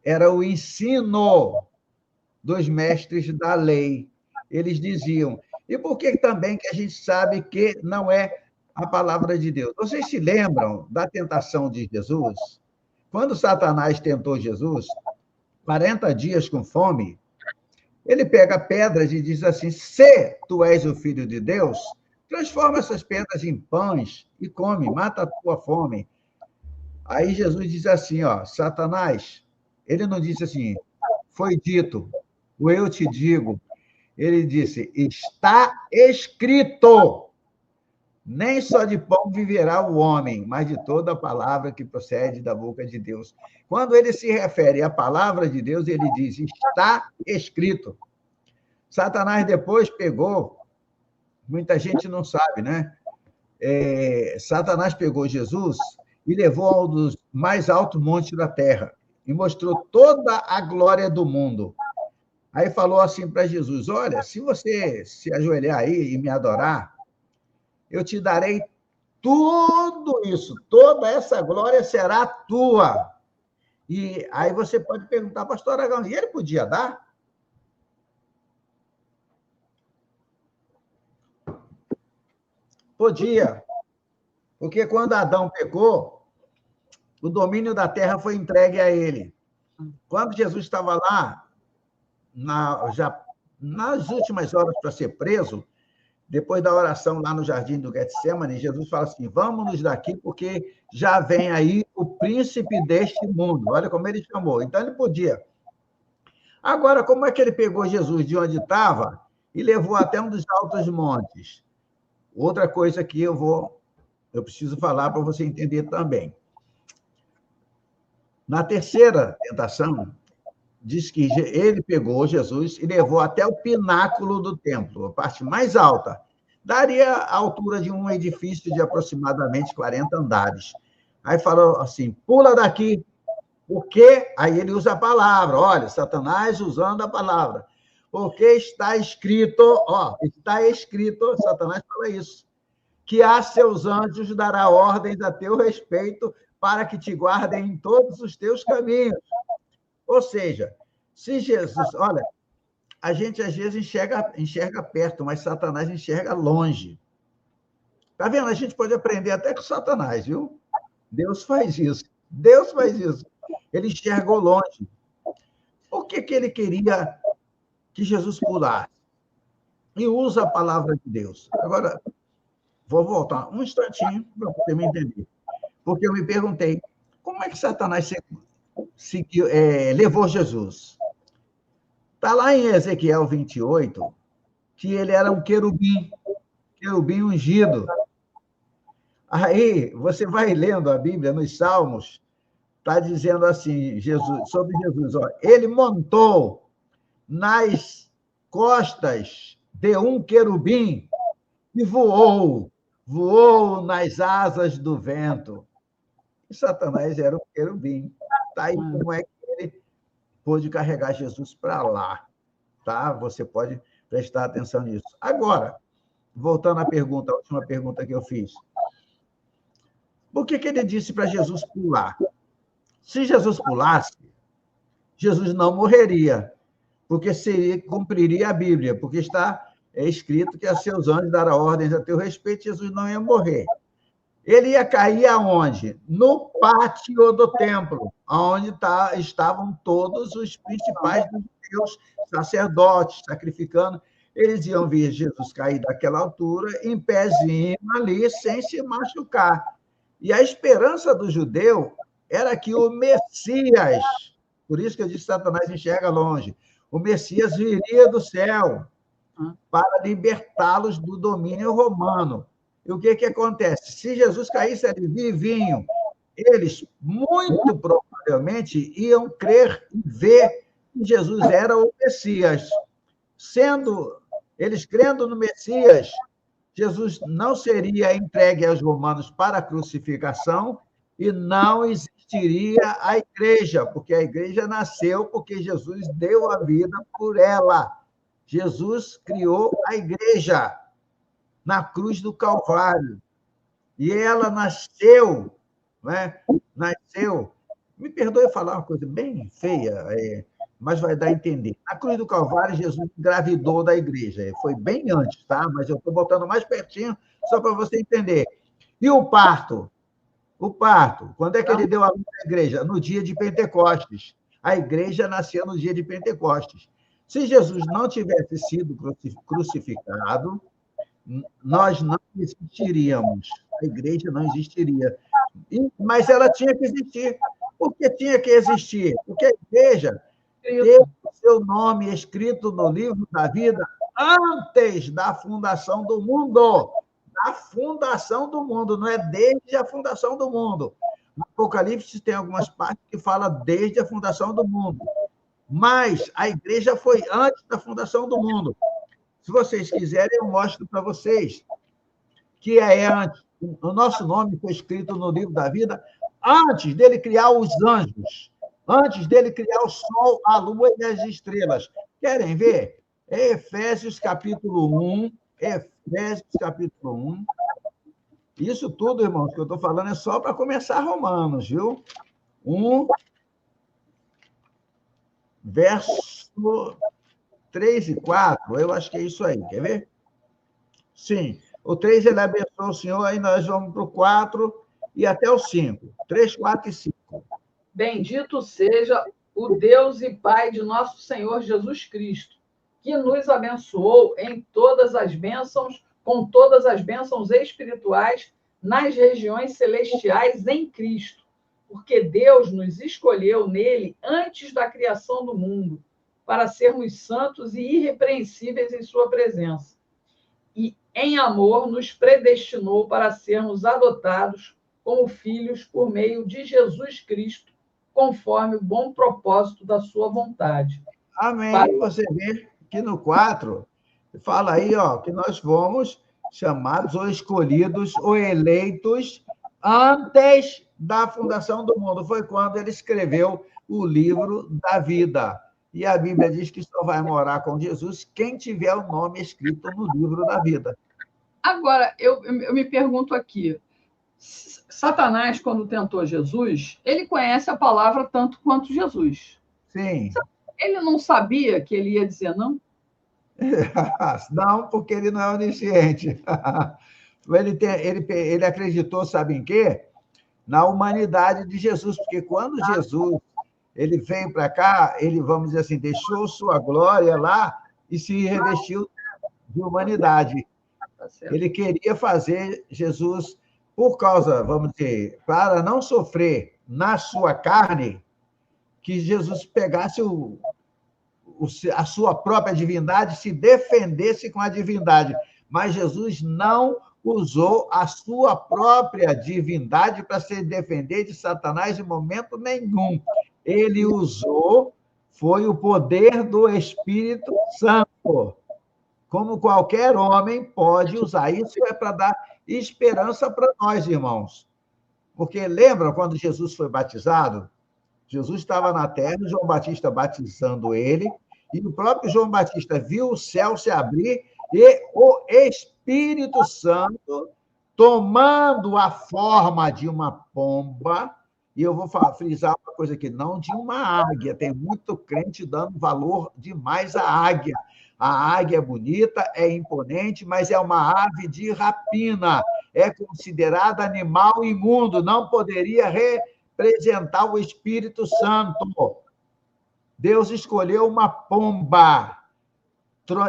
Era o ensino dos mestres da lei. Eles diziam. E por que também que a gente sabe que não é a palavra de Deus? Vocês se lembram da tentação de Jesus? Quando Satanás tentou Jesus, 40 dias com fome, ele pega pedras e diz assim: se tu és o filho de Deus, transforma essas pedras em pães e come, mata a tua fome. Aí Jesus diz assim, ó, Satanás, ele não disse assim, foi dito, o eu te digo. Ele disse, está escrito, nem só de pão viverá o homem, mas de toda a palavra que procede da boca de Deus. Quando ele se refere à palavra de Deus, ele diz, está escrito. Satanás depois pegou, muita gente não sabe, né? Satanás pegou Jesus e levou ao dos mais altos montes da terra e mostrou toda a glória do mundo. Aí falou assim para Jesus, olha, se você se ajoelhar aí e me adorar, eu te darei tudo isso, toda essa glória será tua. E aí você pode perguntar, pastor Aragão, e ele podia dar? Podia, porque quando Adão pecou, o domínio da terra foi entregue a ele. Quando Jesus estava lá, já nas últimas horas para ser preso, depois da oração lá no jardim do Getsemane, Jesus fala assim, vamos daqui, porque já vem aí o príncipe deste mundo. Olha como ele chamou. Então, ele podia. Agora, como é que ele pegou Jesus de onde estava e levou até um dos altos montes? Outra coisa que eu preciso falar para você entender também. Na terceira tentação, diz que ele pegou Jesus e levou até o pináculo do templo, a parte mais alta. Daria a altura de um edifício de aproximadamente 40 andares. Aí falou assim, pula daqui, porque aí ele usa a palavra, olha, Satanás usando a palavra, porque está escrito, Satanás fala isso, que a seus anjos dará ordens a teu respeito para que te guardem em todos os teus caminhos. Ou seja, se Jesus... Olha, a gente às vezes enxerga perto, mas Satanás enxerga longe. Tá vendo? A gente pode aprender até com Satanás, viu? Deus faz isso. Deus faz isso. Ele enxergou longe. Por que que ele queria que Jesus pulasse? E usa a palavra de Deus. Agora, vou voltar um instantinho para você me entender. Porque eu me perguntei, como é que Satanás levou Jesus? Está lá em Ezequiel 28, que ele era um querubim ungido. Aí, você vai lendo a Bíblia nos Salmos, está dizendo assim, sobre Jesus, ó, ele montou nas costas de um querubim e voou nas asas do vento. E Satanás era um querubim. Tá aí como é que ele pôde carregar Jesus para lá. Tá? Você pode prestar atenção nisso. Agora, voltando à pergunta, a última pergunta que eu fiz. Por que ele disse para Jesus pular? Se Jesus pulasse, Jesus não morreria, porque cumpriria a Bíblia, porque está escrito que a seus anjos dará ordens a teu respeito, Jesus não ia morrer. Ele ia cair aonde? No pátio do templo, onde estavam todos os principais dos judeus, sacerdotes, sacrificando. Eles iam ver Jesus cair daquela altura, em pezinho ali, sem se machucar. E a esperança do judeu era que o Messias, por isso que eu disse que Satanás enxerga longe, o Messias viria do céu para libertá-los do domínio romano. E o que acontece? Se Jesus caísse ali vivinho, eles muito provavelmente iam crer e ver que Jesus era o Messias. Eles crendo no Messias, Jesus não seria entregue aos romanos para a crucificação e não existiria a igreja, porque a igreja nasceu porque Jesus deu a vida por ela. Jesus criou a igreja na cruz do Calvário. E ela nasceu, né? Nasceu. Me perdoe falar uma coisa bem feia, mas vai dar a entender. Na cruz do Calvário, Jesus engravidou da igreja. Foi bem antes, tá? Mas eu estou botando mais pertinho só para você entender. E o parto? O parto, quando é que ele deu a luz à igreja? No dia de Pentecostes. A igreja nasceu no dia de Pentecostes. Se Jesus não tivesse sido crucificado, nós não existiríamos. A igreja não existiria. Mas ela tinha que existir. Por que tinha que existir? Porque a igreja teve o seu nome escrito no livro da vida antes da fundação do mundo. Da fundação do mundo, não é desde a fundação do mundo. No Apocalipse tem algumas partes que falam desde a fundação do mundo. Mas a igreja foi antes da fundação do mundo. Se vocês quiserem, eu mostro para vocês que antes. O nosso nome foi escrito no livro da vida antes dele criar os anjos, antes dele criar o sol, a lua e as estrelas. Querem ver? Efésios capítulo 1. Efésios capítulo 1. Isso tudo, irmãos, que eu estou falando é só para começar Romanos, viu? 1, verso 3 e 4, eu acho que é isso aí, quer ver? Sim, o 3 ele abençoa o Senhor, aí nós vamos para o 4 e até o 5. 3, 4 e 5. Bendito seja o Deus e Pai de nosso Senhor Jesus Cristo, que nos abençoou em todas as bênçãos, com todas as bênçãos espirituais nas regiões celestiais em Cristo, porque Deus nos escolheu nele antes da criação do mundo, para sermos santos e irrepreensíveis em sua presença. E, em amor, nos predestinou para sermos adotados como filhos por meio de Jesus Cristo, conforme o bom propósito da sua vontade. Amém. Você vê que no 4 fala aí, ó, que nós fomos chamados ou escolhidos ou eleitos antes da fundação do mundo. Foi quando ele escreveu o livro da vida. E a Bíblia diz que só vai morar com Jesus quem tiver o nome escrito no livro da vida. Agora, eu me pergunto aqui, Satanás, quando tentou Jesus, ele conhece a palavra tanto quanto Jesus. Sim. Ele não sabia que ele ia dizer não? Não, porque ele não é onisciente. Ele acreditou, sabe em quê? na humanidade de Jesus, porque quando Jesus ele veio para cá, ele, vamos dizer assim, deixou sua glória lá e se revestiu de humanidade. Ele queria fazer Jesus, por causa, vamos dizer, para não sofrer na sua carne, que Jesus pegasse a sua própria divindade, se defendesse com a divindade. Mas Jesus não usou a sua própria divindade para se defender de Satanás em momento nenhum. Ele usou, foi o poder do Espírito Santo. Como qualquer homem pode usar. Isso é para dar esperança para nós, irmãos. Porque lembra quando Jesus foi batizado? Jesus estava na terra, João Batista batizando ele, e o próprio João Batista viu o céu se abrir e o Espírito Santo tomando a forma de uma pomba, e eu vou frisar uma coisa aqui, não de uma águia, tem muito crente dando valor demais à águia. A águia é bonita, é imponente, mas é uma ave de rapina, é considerada animal imundo, não poderia representar o Espírito Santo. Deus escolheu uma pomba.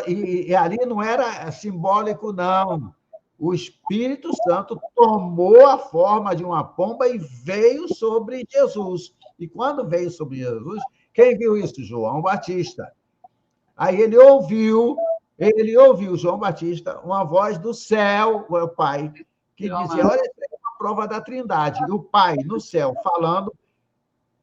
E ali não era simbólico, não. O Espírito Santo tomou a forma de uma pomba e veio sobre Jesus. E quando veio sobre Jesus, quem viu isso? João Batista. Aí ele ouviu, João Batista, uma voz do céu, o Pai, que dizia, olha, essa é uma prova da Trindade. E o Pai, no céu, falando,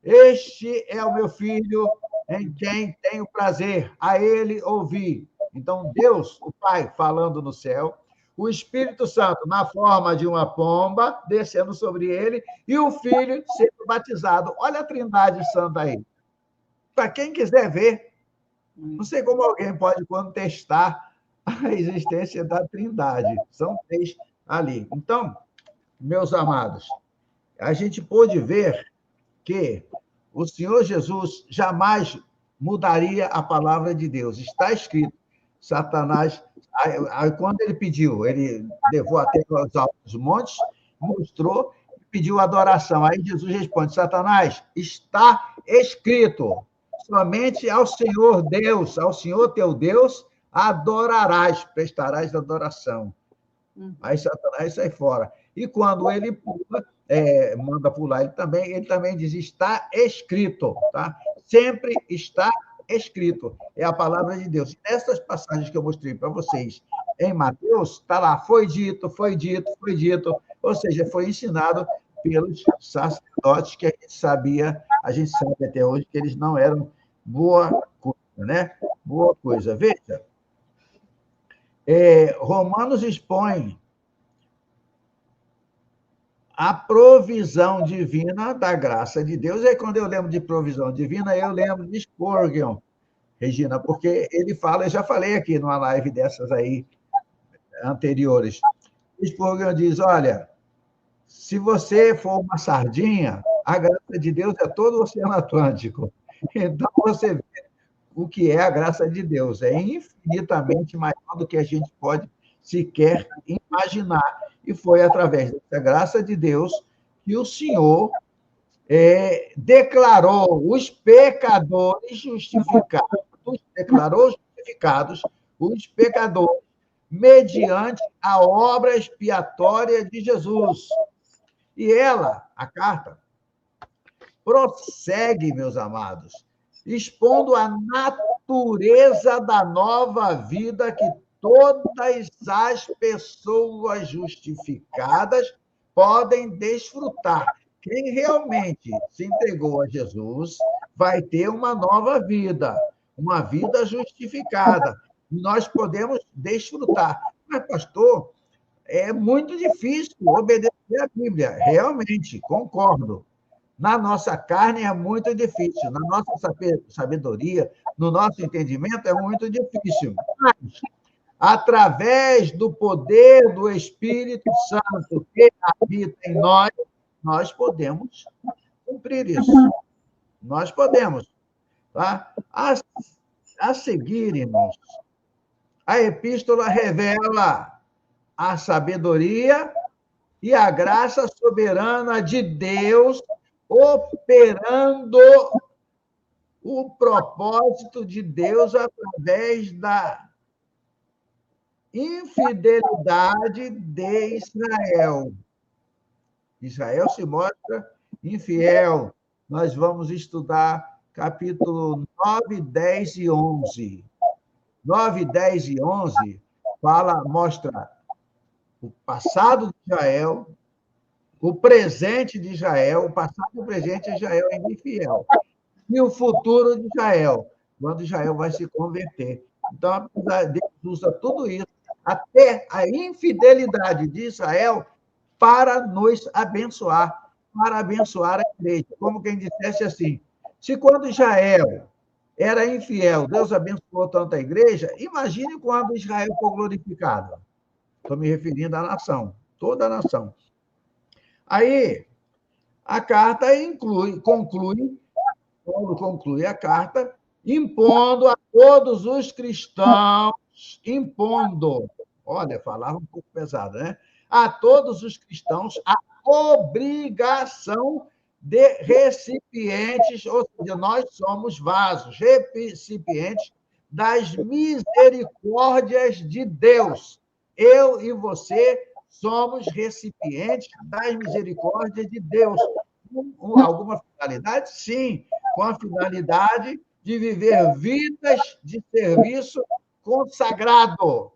este é o meu filho, em quem tenho prazer, a ele ouvir. Então, Deus, o Pai, falando no céu, o Espírito Santo, na forma de uma pomba, descendo sobre ele, e o Filho sendo batizado. Olha a Trindade Santa aí. Para quem quiser ver, não sei como alguém pode contestar a existência da Trindade. São três ali. Então, meus amados, a gente pôde ver que o Senhor Jesus jamais mudaria a palavra de Deus. Está escrito. Satanás, quando ele pediu, ele levou até os altos montes, mostrou, pediu adoração. Aí Jesus responde, Satanás, está escrito, somente ao Senhor Deus, ao Senhor teu Deus, adorarás, prestarás adoração. Aí Satanás sai fora. E quando ele pula, manda pular, ele também diz, está escrito, tá? Sempre está escrito. É a palavra de Deus. Nessas passagens que eu mostrei para vocês em Mateus, está lá, foi dito, foi dito, foi dito, ou seja, foi ensinado pelos sacerdotes que a gente sabe até hoje que eles não eram boa coisa, né? Boa coisa. Veja, Romanos expõe a provisão divina da graça de Deus. E quando eu lembro de provisão divina, eu lembro de Spurgeon, Regina, porque ele fala, eu já falei aqui numa live dessas aí anteriores, Spurgeon diz, olha, se você for uma sardinha, a graça de Deus é todo o Oceano Atlântico. Então, você vê o que é a graça de Deus. É infinitamente maior do que a gente pode sequer imaginar. E foi através dessa graça de Deus que o Senhor declarou os pecadores justificados, os pecadores, mediante a obra expiatória de Jesus. E ela, a carta, prossegue, meus amados, expondo a natureza da nova vida que todas as pessoas justificadas podem desfrutar. Quem realmente se entregou a Jesus vai ter uma nova vida, uma vida justificada. Nós podemos desfrutar. Mas, pastor, é muito difícil obedecer a Bíblia. Realmente, concordo. Na nossa carne é muito difícil, na nossa sabedoria, no nosso entendimento é muito difícil. Mas, através do poder do Espírito Santo que habita em nós, nós podemos cumprir isso. Nós podemos. Tá? A seguir, irmãos, a epístola revela a sabedoria e a graça soberana de Deus operando o propósito de Deus através da infidelidade de Israel. Israel se mostra infiel. Nós vamos estudar capítulo 9, 10 e 11. 9, 10 e 11 mostra o passado de Israel, o presente de Israel, o passado e o presente de Israel é infiel. E o futuro de Israel, quando Israel vai se converter. Então, Deus usa tudo isso, até a infidelidade de Israel, para nos abençoar, para abençoar a igreja. Como quem dissesse assim, se quando Israel era infiel, Deus abençoou tanto a igreja, imagine quando Israel for glorificado. Estou me referindo à nação, toda a nação. Aí, a carta Paulo conclui a carta impondo a todos os cristãos, olha, falava um pouco pesado, né? A todos os cristãos a obrigação de recipientes, ou seja, nós somos vasos, recipientes das misericórdias de Deus. Eu e você somos recipientes das misericórdias de Deus. Alguma finalidade? Sim, com a finalidade de viver vidas de serviço consagrado.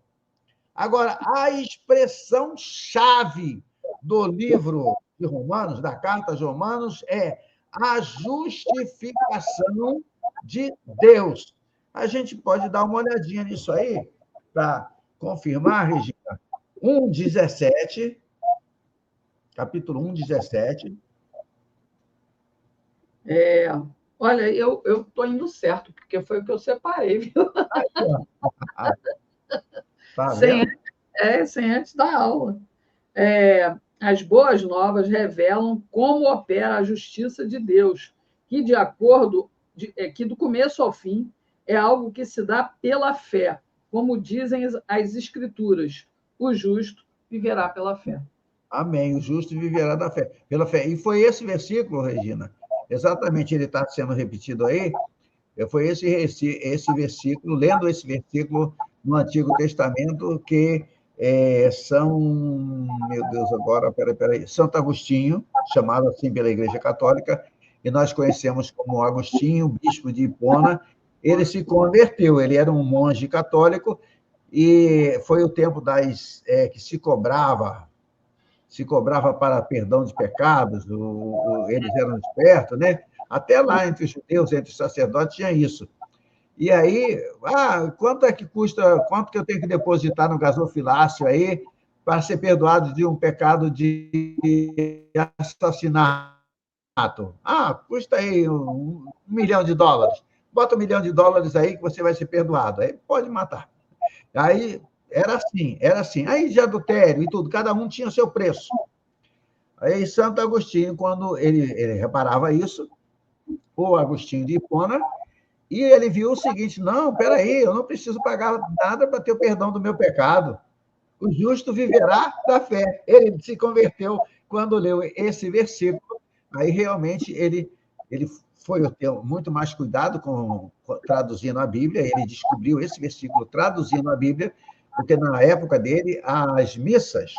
Agora, a expressão-chave do livro de Romanos, da carta de Romanos, é a justificação de Deus. A gente pode dar uma olhadinha nisso aí, para confirmar, Regina. 1,17, capítulo 1,17. Olha, eu estou indo certo, porque foi o que eu separei, viu? Tá vendo? Sem antes da aula. As boas novas revelam como opera a justiça de Deus, que, que do começo ao fim, é algo que se dá pela fé, como dizem as Escrituras: o justo viverá pela fé. Amém. O justo viverá da fé, pela fé. E foi esse versículo, Regina, exatamente, ele está sendo repetido aí, foi esse versículo, lendo esse versículo no Antigo Testamento, que São, meu Deus, agora, peraí, Santo Agostinho, chamado assim pela Igreja Católica, e nós conhecemos como Agostinho, bispo de Hipona, ele se converteu, ele era um monge católico, e foi o tempo que se cobrava para perdão de pecados, eles eram espertos, né? Até lá entre os judeus, entre os sacerdotes, tinha isso. E aí, quanto é que custa, quanto que eu tenho que depositar no gasofilácio aí para ser perdoado de um pecado de assassinato? Custa aí $1 milhão. Bota $1 milhão aí que você vai ser perdoado. Aí pode matar. Aí era assim. Aí de adultério e tudo, cada um tinha seu preço. Aí Santo Agostinho, quando ele reparava isso, o Agostinho de Hipona, e ele viu o seguinte: não, peraí, eu não preciso pagar nada para ter o perdão do meu pecado. O justo viverá da fé. Ele se converteu quando leu esse versículo. Aí realmente ele foi ter muito mais cuidado com traduzindo a Bíblia. Ele descobriu esse versículo traduzindo a Bíblia, porque na época dele as missas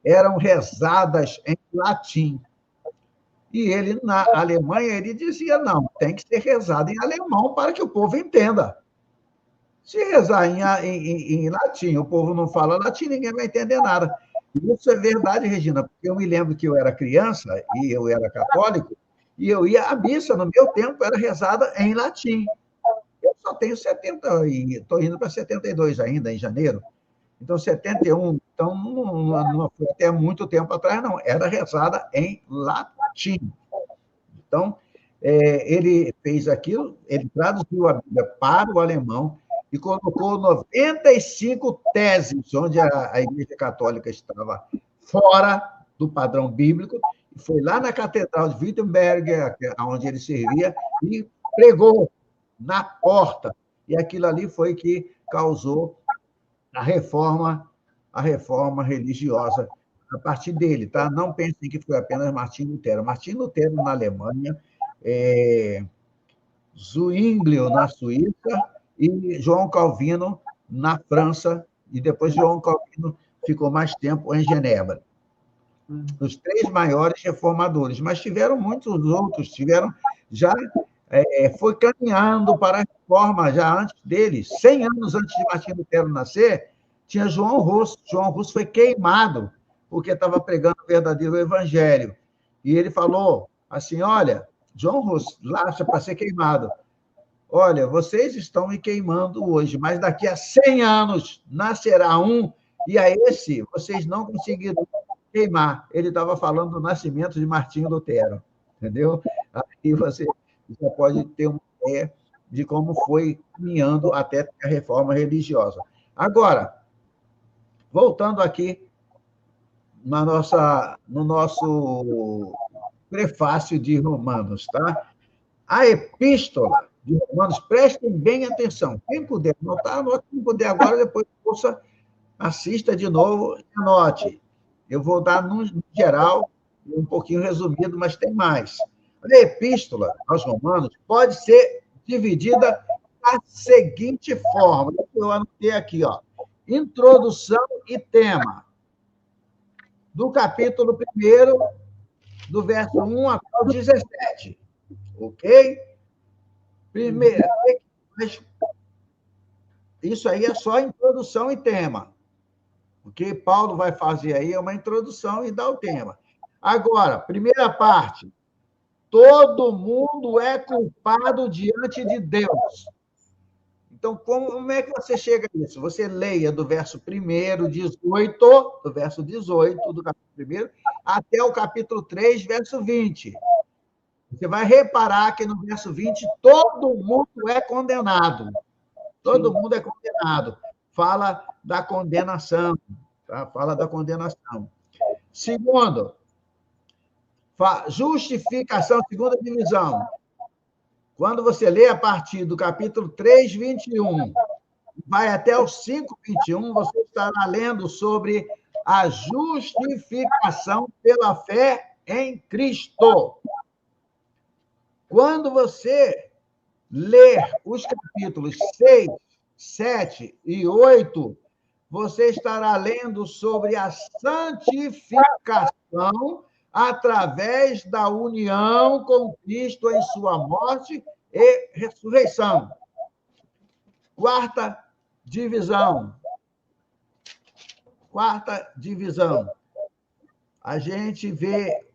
eram rezadas em latim. E ele, na Alemanha, ele dizia, não, tem que ser rezado em alemão para que o povo entenda. Se rezar em latim, o povo não fala latim, ninguém vai entender nada. Isso é verdade, Regina, porque eu me lembro que eu era criança e eu era católico, e eu ia à missa, no meu tempo, era rezada em latim. Eu só tenho 70, e estou indo para 72 ainda, em janeiro. Então, 71, então não foi até muito tempo atrás, não. Era rezada em latim. Então, ele fez aquilo, ele traduziu a Bíblia para o alemão e colocou 95 teses, onde a Igreja Católica estava fora do padrão bíblico, e foi lá na Catedral de Wittenberg, onde ele servia, e pregou na porta. E aquilo ali foi que causou a reforma religiosa a partir dele, tá? Não pensem que foi apenas Martim Lutero. Martim Lutero na Alemanha, Zwinglio na Suíça e João Calvino na França, e depois João Calvino ficou mais tempo em Genebra. Os 3 maiores reformadores, mas tiveram muitos outros, já foi caminhando para a reforma já antes deles, 100 anos antes de Martim Lutero nascer, tinha João Hus. João Hus foi queimado porque estava pregando o verdadeiro evangelho. E ele falou assim, olha, João Hus, lá para ser queimado, olha, vocês estão me queimando hoje, mas daqui a 100 anos nascerá um, e a esse vocês não conseguirão queimar. Ele estava falando do nascimento de Martim Lutero, entendeu? Aí você já pode ter uma ideia de como foi caminhando até a reforma religiosa. Agora, voltando aqui no nosso prefácio de Romanos, tá? A epístola de Romanos, prestem bem atenção. Quem puder anotar, anote. Quem puder agora, depois assista de novo e anote. Eu vou dar, no geral, um pouquinho resumido, mas tem mais. A epístola aos Romanos pode ser dividida da seguinte forma. Eu anotei aqui, ó. Introdução e tema. Do capítulo 1, do verso 1 até o 17. Ok? Primeiro, isso aí é só introdução e tema. O que Paulo vai fazer aí é uma introdução e dá o tema. Agora, primeira parte. Todo mundo é culpado diante de Deus. Então, como é que você chega a isso? Você leia do verso 1, 18, do verso 18 do capítulo 1, até o capítulo 3, verso 20. Você vai reparar que no verso 20 todo mundo é condenado. Todo mundo é condenado. Fala da condenação. Tá? Fala da condenação. Segundo, justificação, segunda divisão. Quando você lê a partir do capítulo 3, 21, vai até o 5, 21, você estará lendo sobre a justificação pela fé em Cristo. Quando você ler os capítulos 6, 7 e 8, você estará lendo sobre a santificação através da união com Cristo em sua morte e ressurreição. Quarta divisão. A gente vê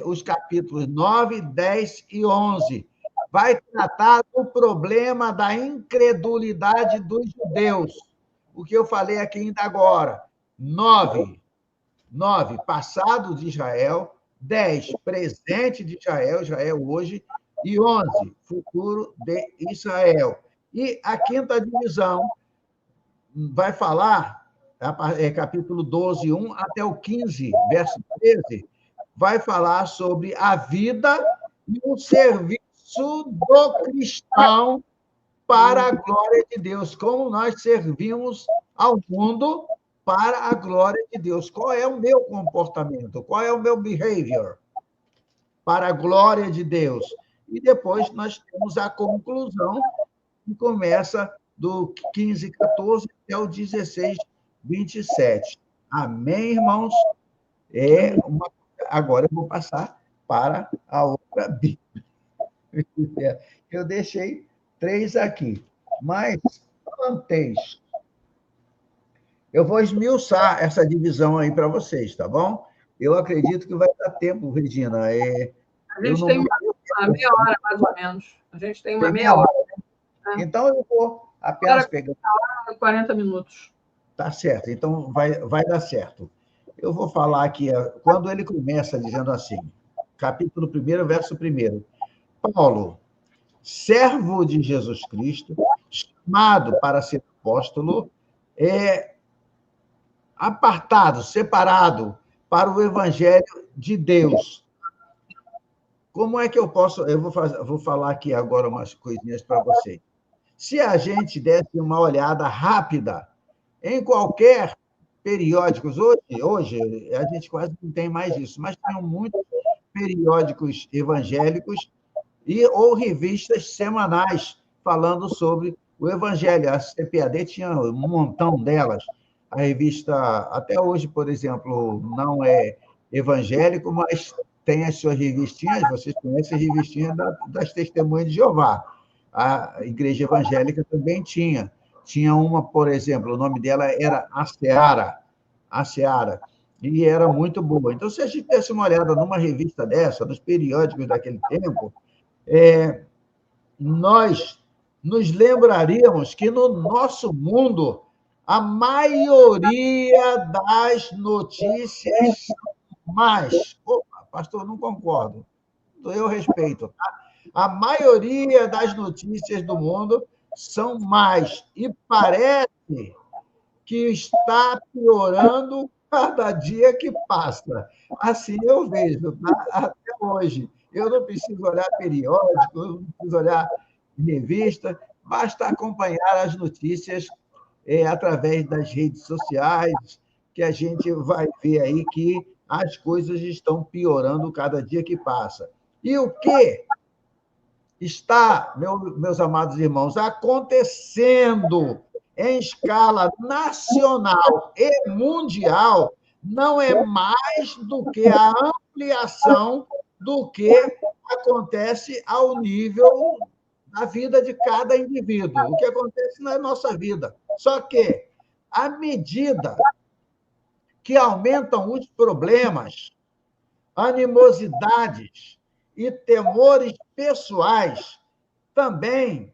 os capítulos 9, 10 e 11. Vai tratar do problema da incredulidade dos judeus. O que eu falei aqui ainda agora. 9, passado de Israel. 10, presente de Israel hoje. E 11, futuro de Israel. E a quinta divisão vai falar, capítulo 12, 1 até o 15, verso 13, vai falar sobre a vida e o serviço do cristão para a glória de Deus, como nós servimos ao mundo para a glória de Deus. Qual é o meu comportamento? Qual é o meu behavior para a glória de Deus? E depois nós temos a conclusão, que começa do 15, 14 até o 16, 27. Amém, irmãos? Agora eu vou passar para a outra Bíblia. Eu deixei 3 aqui, mas antes, eu vou esmiuçar essa divisão aí para vocês, tá bom? Eu acredito que vai dar tempo, Regina. A gente tem uma meia hora, mais ou menos. A gente tem uma meia hora. Então, eu vou apenas pegar... 40 minutos. Tá certo, então vai dar certo. Eu vou falar aqui, quando ele começa dizendo assim, capítulo 1, verso 1. Paulo, servo de Jesus Cristo, chamado para ser apóstolo, apartado, separado para o evangelho de Deus. Como é que eu posso... Eu vou falar aqui agora umas coisinhas para vocês. Se a gente desse uma olhada rápida em qualquer periódicos. Hoje a gente quase não tem mais isso, mas tinham muitos periódicos evangélicos ou revistas semanais falando sobre o Evangelho. A CPAD tinha um montão delas. A revista, até hoje, por exemplo, não é evangélico, mas tem as suas revistinhas, vocês conhecem as revistinhas das Testemunhas de Jeová. A Igreja Evangélica também tinha. Tinha uma, por exemplo, o nome dela era A Seara, e era muito boa. Então, se a gente desse uma olhada numa revista dessa, nos periódicos daquele tempo, nós nos lembraríamos que no nosso mundo a maioria das notícias mais... Opa, pastor, não concordo. Eu respeito, tá? A maioria das notícias do mundo são mais. E parece que está piorando cada dia que passa. Assim eu vejo, tá? Até hoje. Eu não preciso olhar periódico, eu não preciso olhar revista, basta acompanhar as notícias através das redes sociais, que a gente vai ver aí que as coisas estão piorando cada dia que passa. E o que está, meus amados irmãos, acontecendo em escala nacional e mundial não é mais do que a ampliação do que acontece ao nível da vida de cada indivíduo, o que acontece na nossa vida. Só que, à medida que aumentam os problemas, animosidades e temores pessoais, também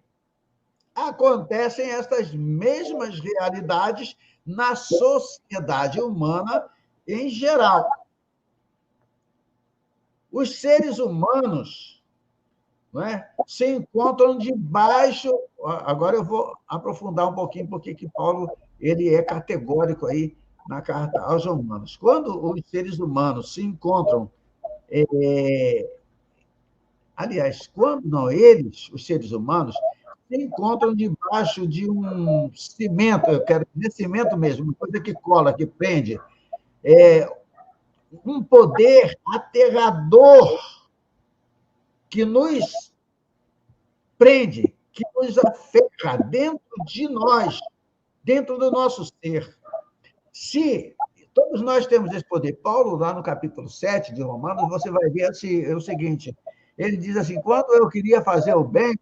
acontecem essas mesmas realidades na sociedade humana em geral. Os seres humanos, não é, se encontram debaixo... Agora eu vou aprofundar um pouquinho porque que Paulo ele é categórico aí na carta aos Romanos. Quando os seres humanos se encontram... Aliás, quando não eles, os seres humanos, se encontram debaixo de um cimento, eu quero dizer cimento mesmo, uma coisa que cola, que prende, um poder aterrador que nos prende, que nos aferra dentro de nós, dentro do nosso ser. Se todos nós temos esse poder, Paulo, lá no capítulo 7 de Romanos, você vai ver o seguinte, ele diz assim, quando eu queria fazer o bem,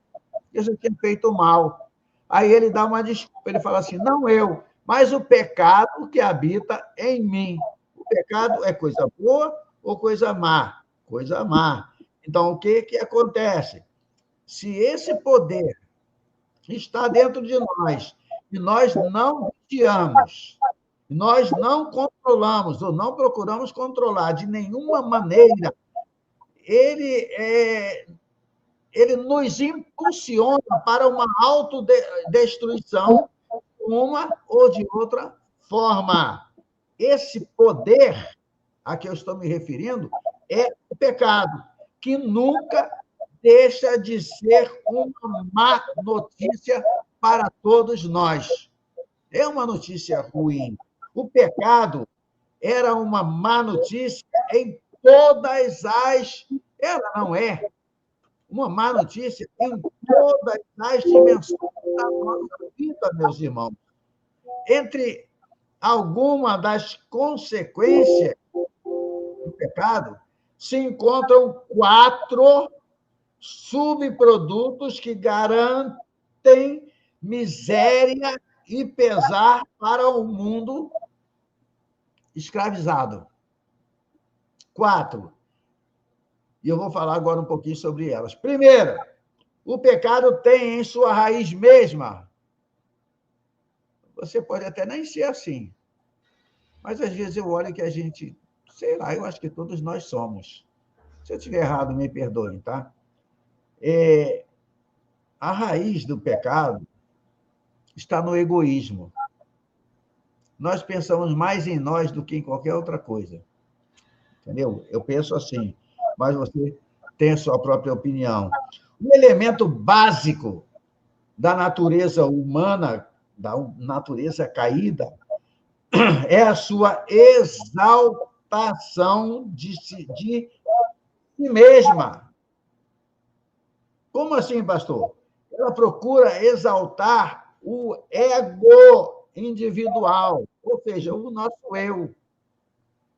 eu já tinha feito o mal. Aí ele dá uma desculpa, ele fala assim, não eu, mas o pecado que habita em mim. O pecado é coisa boa ou coisa má? Coisa má. Então, o que acontece? Se esse poder está dentro de nós e nós não vigiamos, nós não controlamos ou não procuramos controlar de nenhuma maneira, ele nos impulsiona para uma autodestruição, uma ou de outra forma. Esse poder a que eu estou me referindo é o pecado, que nunca deixa de ser uma má notícia para todos nós. É uma notícia ruim. O pecado era uma má notícia em todas as... Ela não é uma má notícia em todas as dimensões da nossa vida, meus irmãos. Entre algumas das consequências do pecado, se encontram 4 subprodutos que garantem miséria e pesar para o mundo escravizado. 4. E eu vou falar agora um pouquinho sobre elas. Primeiro, o pecado tem em sua raiz mesma. Você pode até nem ser assim, mas às vezes eu olho que a gente, sei lá, eu acho que todos nós somos. Se eu estiver errado, me perdoem, tá? A raiz do pecado está no egoísmo. Nós pensamos mais em nós do que em qualquer outra coisa. Entendeu? Eu penso assim, mas você tem a sua própria opinião. O elemento básico da natureza humana, da natureza caída, é a sua exaltação de si mesma. Como assim, pastor? Ela procura exaltar o ego individual, ou seja, o nosso eu.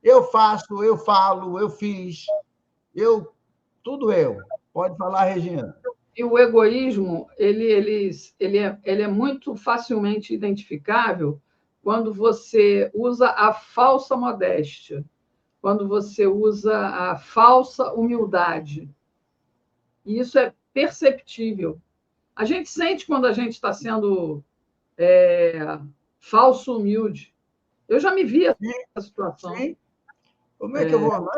Eu faço, eu falo, eu fiz, tudo eu. Pode falar, Regina. E o egoísmo, ele é muito facilmente identificável quando você usa a falsa modéstia, quando você usa a falsa humildade. E isso é perceptível. A gente sente quando a gente está sendo falso humilde. Eu já me vi nessa situação. Sim. Como é que eu vou...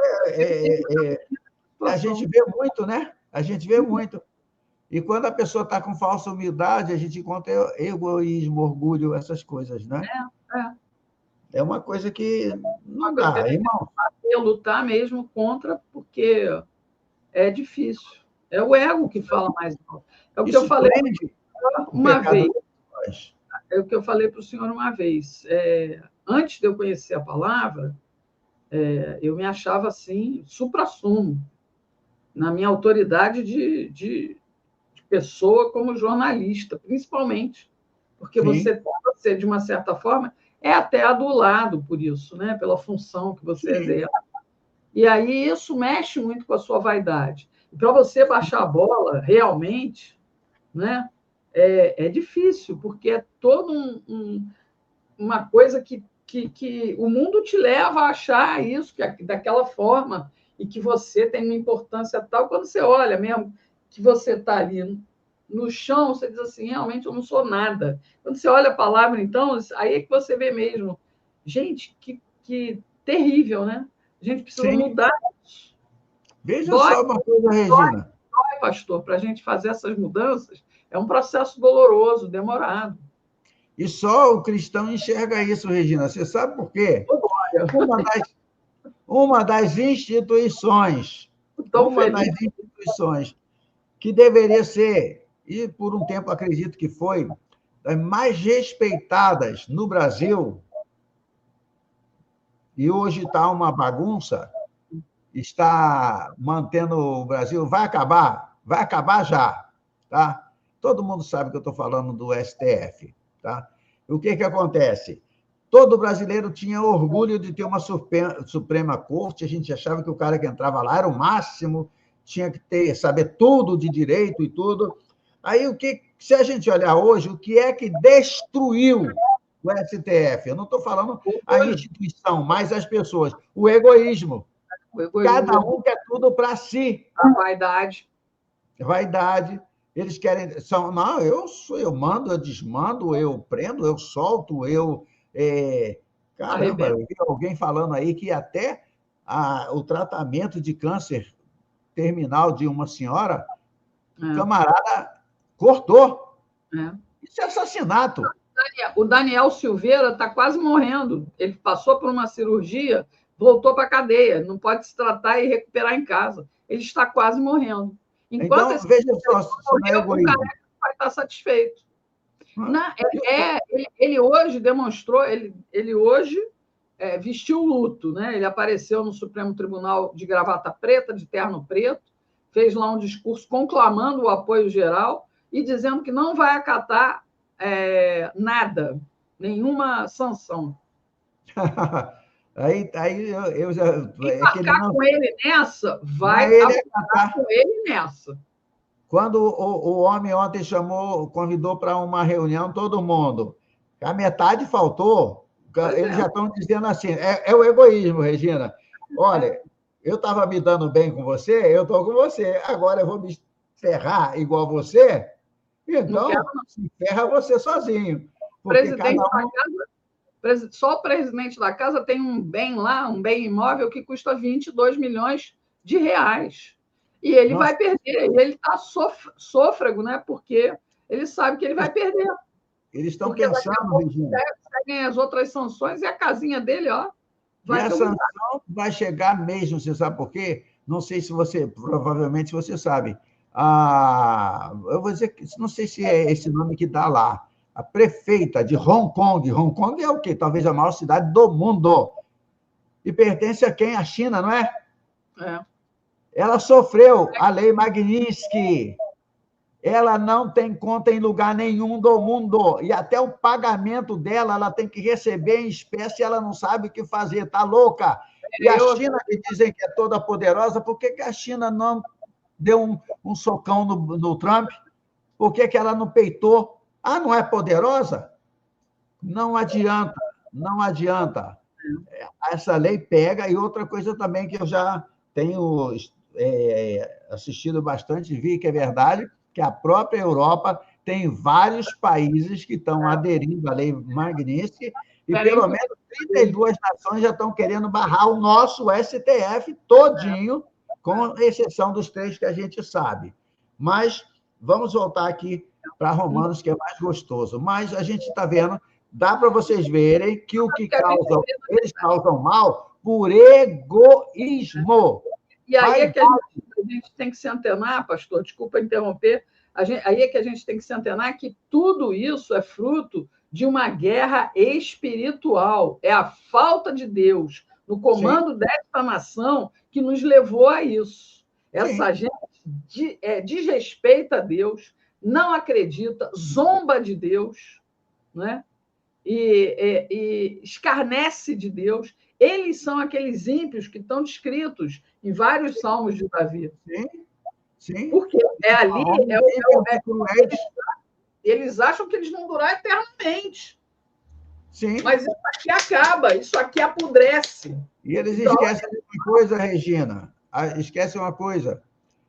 a gente vê muito, né? A gente vê muito. E quando a pessoa está com falsa humildade, a gente encontra egoísmo, orgulho, essas coisas, né? É uma coisa que não dá, irmão. Lutar mesmo contra, porque é difícil. É o ego que fala mais alto. É o que eu falei uma vez. É o que eu falei para o senhor uma vez. Antes de eu conhecer a palavra, eu me achava assim, suprassumo, na minha autoridade de pessoa como jornalista, principalmente, porque você, de uma certa forma, é até adulado por isso, né? Pela função que você exerce. E aí isso mexe muito com a sua vaidade. E para você baixar a bola, realmente, né? É difícil, porque é toda uma coisa que o mundo te leva a achar isso daquela forma e que você tem uma importância tal. Quando você olha mesmo que você está ali no chão, você diz assim, realmente eu não sou nada. Quando você olha a palavra, então, aí é que você vê mesmo. Gente, que terrível, né? A gente precisa mudar isso. Veja só uma coisa, Regina. Pastor, para a gente fazer essas mudanças, é um processo doloroso, demorado. E só o cristão enxerga isso, Regina. Você sabe por quê? Uma das instituições que deveria ser, e por um tempo acredito que foi, das mais respeitadas no Brasil, e hoje está uma bagunça, está mantendo o Brasil, vai acabar já, tá? Todo mundo sabe que eu estou falando do STF, tá? O que acontece? Todo brasileiro tinha orgulho de ter uma Suprema Corte, a gente achava que o cara que entrava lá era o máximo, tinha que saber tudo de direito e tudo. Aí, se a gente olhar hoje, o que é que destruiu o STF? Eu não estou falando a instituição, mas as pessoas. O egoísmo. Cada um quer tudo para si. A vaidade. Vaidade. Eles querem... Não, eu mando, eu desmando, eu prendo, eu solto, caramba, eu vi alguém falando aí que até o tratamento de câncer terminal de uma senhora, o camarada cortou. Isso é assassinato. O Daniel Silveira está quase morrendo. Ele passou por uma cirurgia, voltou para a cadeia, não pode se tratar e recuperar em casa. Ele está quase morrendo. Enquanto então, veja só, se não é egoísmo. O cara vai estar satisfeito. Ele hoje demonstrou, ele hoje vestiu luto, né? Ele apareceu no Supremo Tribunal de gravata preta, de terno preto, fez lá um discurso conclamando o apoio geral e dizendo que não vai acatar nada, nenhuma sanção. Aí eu já... com ele nessa, vai acatar com ele nessa. Quando o homem ontem convidou para uma reunião todo mundo, a metade faltou, eles já estão dizendo assim, é o egoísmo, Regina. Olha, eu estava me dando bem com você, eu estou com você, agora eu vou me ferrar igual você, então se ferra você sozinho. Porque só o presidente da casa tem um bem lá, um bem imóvel que custa 22 milhões de reais. E ele vai perder, ele está sôfrego, né? Porque ele sabe que ele vai perder. Eles estão pensando, Regina. Seguem as outras sanções e a casinha dele, vai. E a sanção vai chegar mesmo, você sabe por quê? Não sei se você, provavelmente você sabe. Eu vou dizer que não sei se é esse nome que dá lá. a prefeita de Hong Kong. Hong Kong é o quê? Talvez a maior cidade do mundo. E pertence a quem? A China, não é? É. Ela sofreu a lei Magnitsky. Ela não tem conta em lugar nenhum do mundo. E até o pagamento dela, ela tem que receber em espécie, ela não sabe o que fazer. Está louca? E a China, que dizem que é toda poderosa, por que a China não deu um socão no Trump? Por que ela não peitou? Ah, não é poderosa? Não adianta, não adianta. Essa lei pega. E outra coisa também que eu já tenho assistido bastante, vi que é verdade, que a própria Europa tem vários países que estão aderindo à lei Magnitsky e pelo menos 32 nações já estão querendo barrar o nosso STF todinho, com exceção dos 3 que a gente sabe. Mas vamos voltar aqui para Romanos, que é mais gostoso. Mas a gente está vendo, dá para vocês verem que o que eles causam mal por egoísmo. E aí é que a gente tem que se antenar, pastor, desculpa interromper, aí é que a gente tem que se antenar que tudo isso é fruto de uma guerra espiritual. É a falta de Deus no comando desta nação que nos levou a isso. Essa gente desrespeita a Deus, não acredita, zomba de Deus, né? E escarnece de Deus. Eles são aqueles ímpios que estão descritos em vários salmos de Davi. Sim. Porque ali eles acham que eles vão durar eternamente. Sim. Mas isso aqui acaba, isso aqui apodrece. E eles esquecem uma coisa, Regina. Esquecem uma coisa.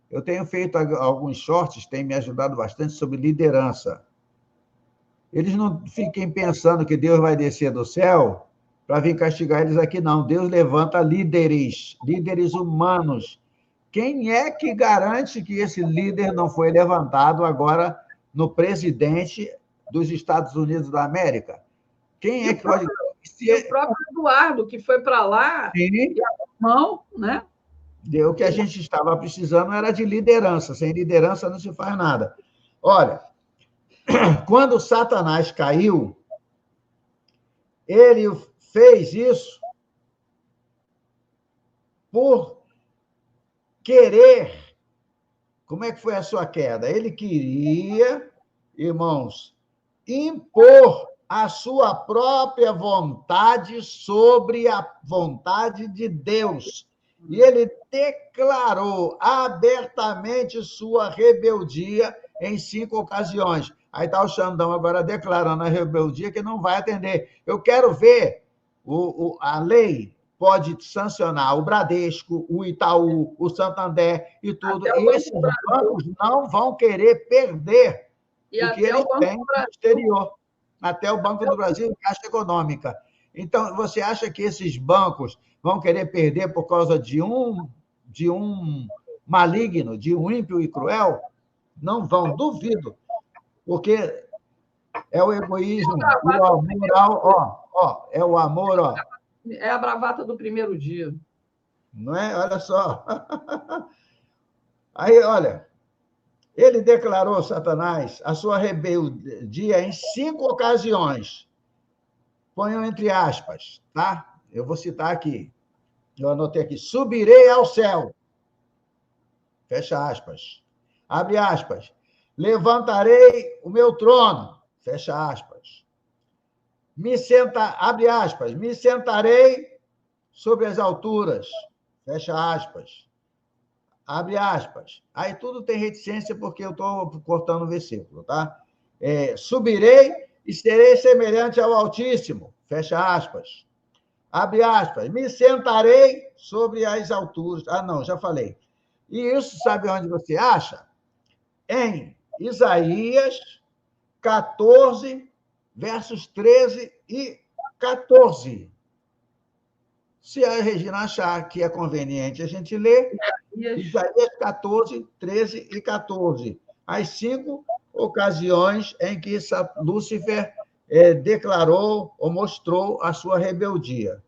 Eu tenho feito alguns shorts, tem me ajudado bastante sobre liderança. Eles não fiquem pensando que Deus vai descer do céu para vir castigar eles aqui, não. Deus levanta líderes humanos. Quem é que garante que esse líder não foi levantado agora no presidente dos Estados Unidos da América? Quem é que pode... O próprio Eduardo, que foi para lá, e a mão, né? O que a gente estava precisando era de liderança. Sem liderança não se faz nada. Olha, quando Satanás caiu, ele fez isso por querer. Como é que foi a sua queda? Ele queria, irmãos, impor a sua própria vontade sobre a vontade de Deus. E ele declarou abertamente sua rebeldia em 5 ocasiões. Aí está o Xandão agora declarando a rebeldia que não vai atender. Eu quero ver a lei pode sancionar o Bradesco, o Itaú, o Santander e tudo. E esses bancos não vão querer perder o que eles têm no exterior. Até o Banco do Brasil e Caixa Econômica. Então, você acha que esses bancos vão querer perder por causa de um maligno, de um ímpio e cruel? Não vão, duvido. Porque é o egoísmo, o amor, é o amor, ó. É a bravata do primeiro dia. Não é? Olha só. Aí, olha, ele declarou, Satanás, a sua rebeldia em 5 ocasiões. Ponham entre aspas, tá? Eu vou citar aqui. Eu anotei aqui. Subirei ao céu. Fecha aspas. Abre aspas. Levantarei o meu trono. Fecha aspas. Abre aspas. Me sentarei sobre as alturas. Fecha aspas. Abre aspas. Aí tudo tem reticência porque eu estou cortando o versículo, tá? Subirei e serei semelhante ao Altíssimo. Fecha aspas. Abre aspas. Me sentarei sobre as alturas. Ah, não, já falei. E isso, sabe onde você acha? Em Isaías 14, versos 13 e 14. Se a Regina achar que é conveniente a gente ler, Isaías 14, 13 e 14. As 5 ocasiões em que Lúcifer declarou ou mostrou a sua rebeldia.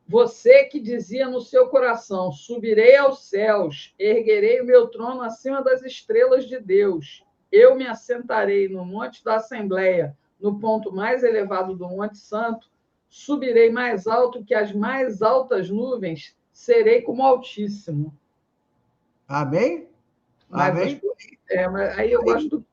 Você que dizia no seu coração, subirei aos céus, erguerei o meu trono acima das estrelas de Deus. Eu me assentarei no monte da Assembleia, no ponto mais elevado do Monte Santo, subirei mais alto que as mais altas nuvens, serei como Altíssimo. Amém? Mas, Amém? mas aí eu gosto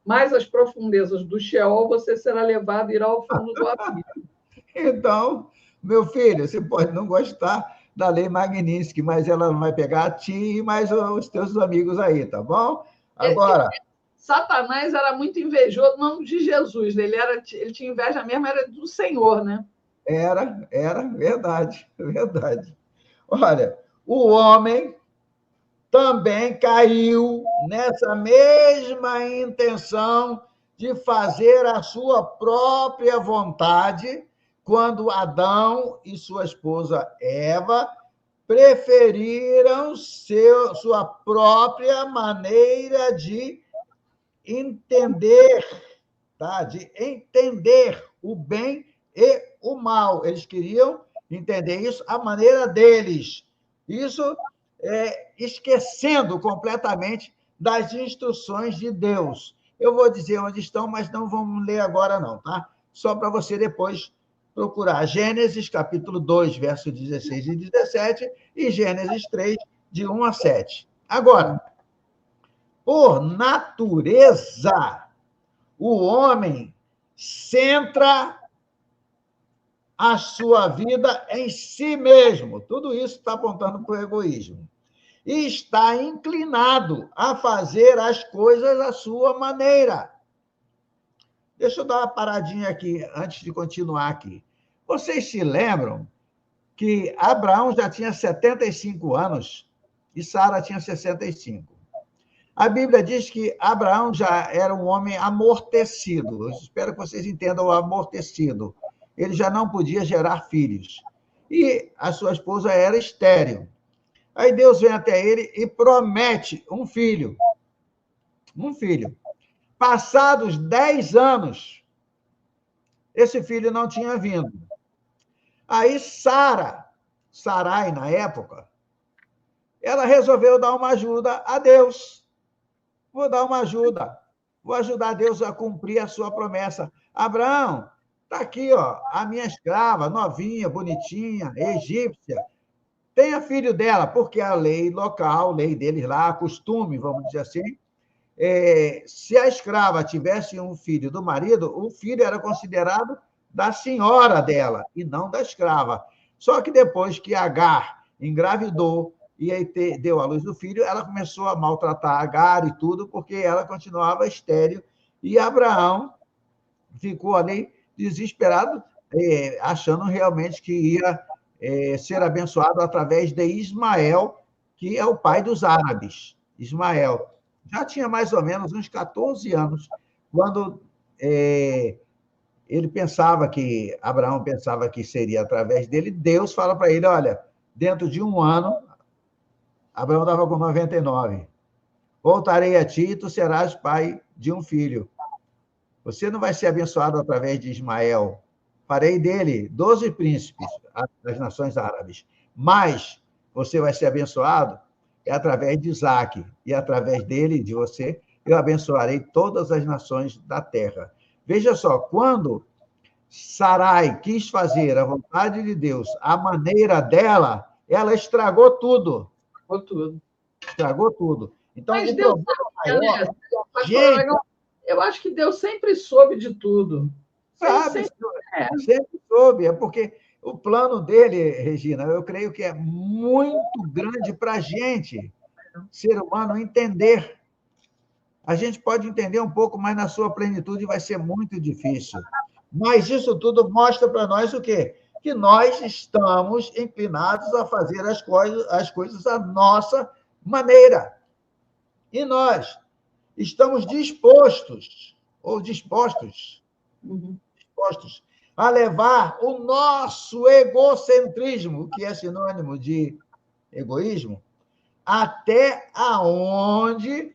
mais as profundezas do Sheol, você será levado e irá ao fundo do abismo. Então, meu filho, você pode não gostar da lei Magnitsky, mas ela não vai pegar a ti e mais os teus amigos aí, tá bom? Agora, Satanás era muito invejoso, não de Jesus, ele tinha inveja mesmo, era do Senhor, né? era verdade, verdade. Olha, o homem também caiu nessa mesma intenção de fazer a sua própria vontade, quando Adão e sua esposa Eva preferiram sua própria maneira de entender, tá? De entender o bem e o mal. Eles queriam entender isso à maneira deles. Isso esquecendo completamente das instruções de Deus. Eu vou dizer onde estão, mas não vamos ler agora, não, tá? Só para você depois procurar Gênesis, capítulo 2, versos 16 e 17, e Gênesis 3, de 1 a 7. Agora, por natureza, o homem centra a sua vida em si mesmo. Tudo isso está apontando para o egoísmo. E está inclinado a fazer as coisas à sua maneira. Deixa eu dar uma paradinha aqui, antes de continuar aqui. Vocês se lembram que Abraão já tinha 75 anos e Sara tinha 65. A Bíblia diz que Abraão já era um homem amortecido. Eu espero que vocês entendam o amortecido. Ele já não podia gerar filhos. E a sua esposa era estéril. Aí Deus vem até ele e promete um filho. Um filho. Passados 10 anos, esse filho não tinha vindo. Aí Sarai, na época, ela resolveu dar uma ajuda a Deus. Vou dar uma ajuda. Vou ajudar Deus a cumprir a sua promessa. Abraão, está aqui, ó, a minha escrava, novinha, bonitinha, egípcia. Tenha filho dela, porque a lei local, a lei deles lá, costume, vamos dizer assim, se a escrava tivesse um filho do marido, o filho era considerado da senhora dela, e não da escrava. Só que depois que Agar engravidou e aí deu à luz do filho, ela começou a maltratar Agar e tudo, porque ela continuava estéril, e Abraão ficou ali desesperado, achando realmente que ia ser abençoado através de Ismael, que é o pai dos árabes. Ismael já tinha mais ou menos uns 14 anos, quando Abraão pensava que seria através dele. Deus fala para ele: olha, dentro de um ano, Abraão estava com 99, voltarei a ti e tu serás pai de um filho. Você não vai ser abençoado através de Ismael. Farei dele 12 príncipes das nações árabes. Mas você vai ser abençoado através de Isaac. E através dele, de você, eu abençoarei todas as nações da terra. Veja só, quando Sarai quis fazer a vontade de Deus, a maneira dela, ela estragou tudo. Estragou tudo. Então, mas Deus sabia, né? Gente, eu acho que Deus sempre soube de tudo. Sabe, sempre soube. É porque o plano dele, Regina, eu creio que é muito grande para a gente, ser humano, entender. A gente pode entender um pouco, mas na sua plenitude vai ser muito difícil. Mas isso tudo mostra para nós o quê? Que nós estamos inclinados a fazer as coisas à nossa maneira. E nós estamos dispostos a levar o nosso egocentrismo, que é sinônimo de egoísmo, até aonde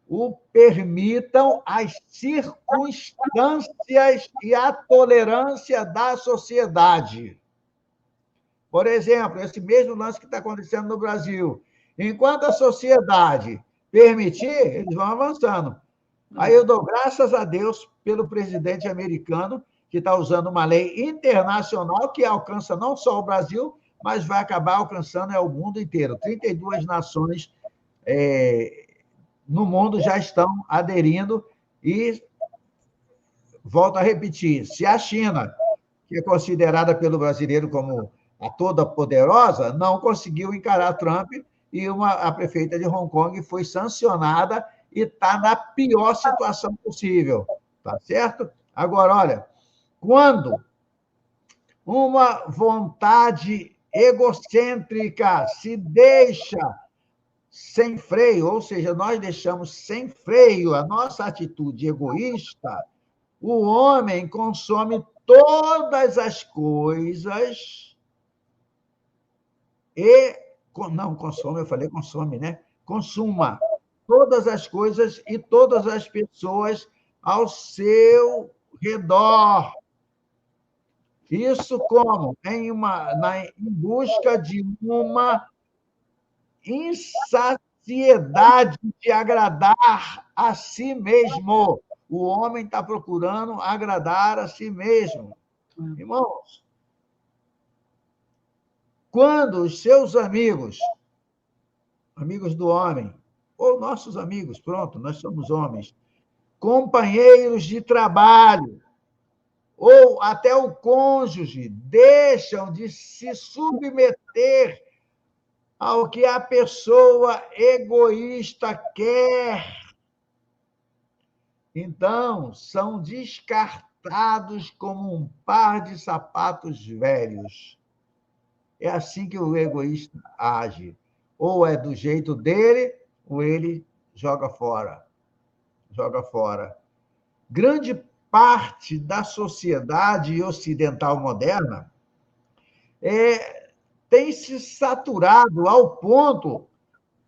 o permitam as circunstâncias e a tolerância da sociedade. Por exemplo, esse mesmo lance que está acontecendo no Brasil. Enquanto a sociedade permitir, eles vão avançando. Aí eu dou graças a Deus pelo presidente americano, que está usando uma lei internacional que alcança não só o Brasil, mas vai acabar alcançando o mundo inteiro. 32 nações no mundo já estão aderindo e, volto a repetir, se a China, que é considerada pelo brasileiro como a toda poderosa, não conseguiu encarar Trump e a prefeita de Hong Kong foi sancionada e está na pior situação possível, tá certo? Agora, olha, quando uma vontade egocêntrica se deixa sem freio, ou seja, nós deixamos sem freio a nossa atitude egoísta, o homem consome todas as coisas não consome, eu falei consome, né? Consuma todas as coisas e todas as pessoas ao seu redor. Isso como? Em busca de uma insaciedade de agradar a si mesmo. O homem está procurando agradar a si mesmo. Irmãos, quando os seus amigos do homem, ou nossos amigos, pronto, nós somos homens, companheiros de trabalho, ou até o cônjuge, deixam de se submeter ao que a pessoa egoísta quer. Então, são descartados como um par de sapatos velhos. É assim que o egoísta age. Ou é do jeito dele, ou ele joga fora. Joga fora. Grande parte da sociedade ocidental moderna tem se saturado ao ponto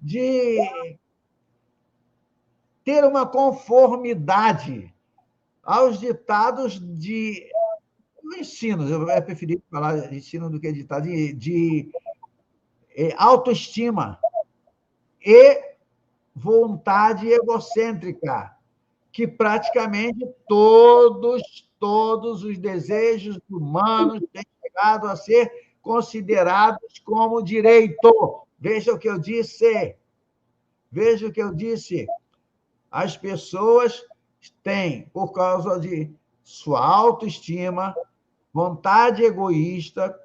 de ter uma conformidade aos ditados de ensino, eu preferi falar de ensino do que ditado, de autoestima e vontade egocêntrica, que praticamente todos os desejos humanos têm chegado a ser considerados como direito. Veja o que eu disse. Veja o que eu disse. As pessoas têm, por causa de sua autoestima, vontade egoísta,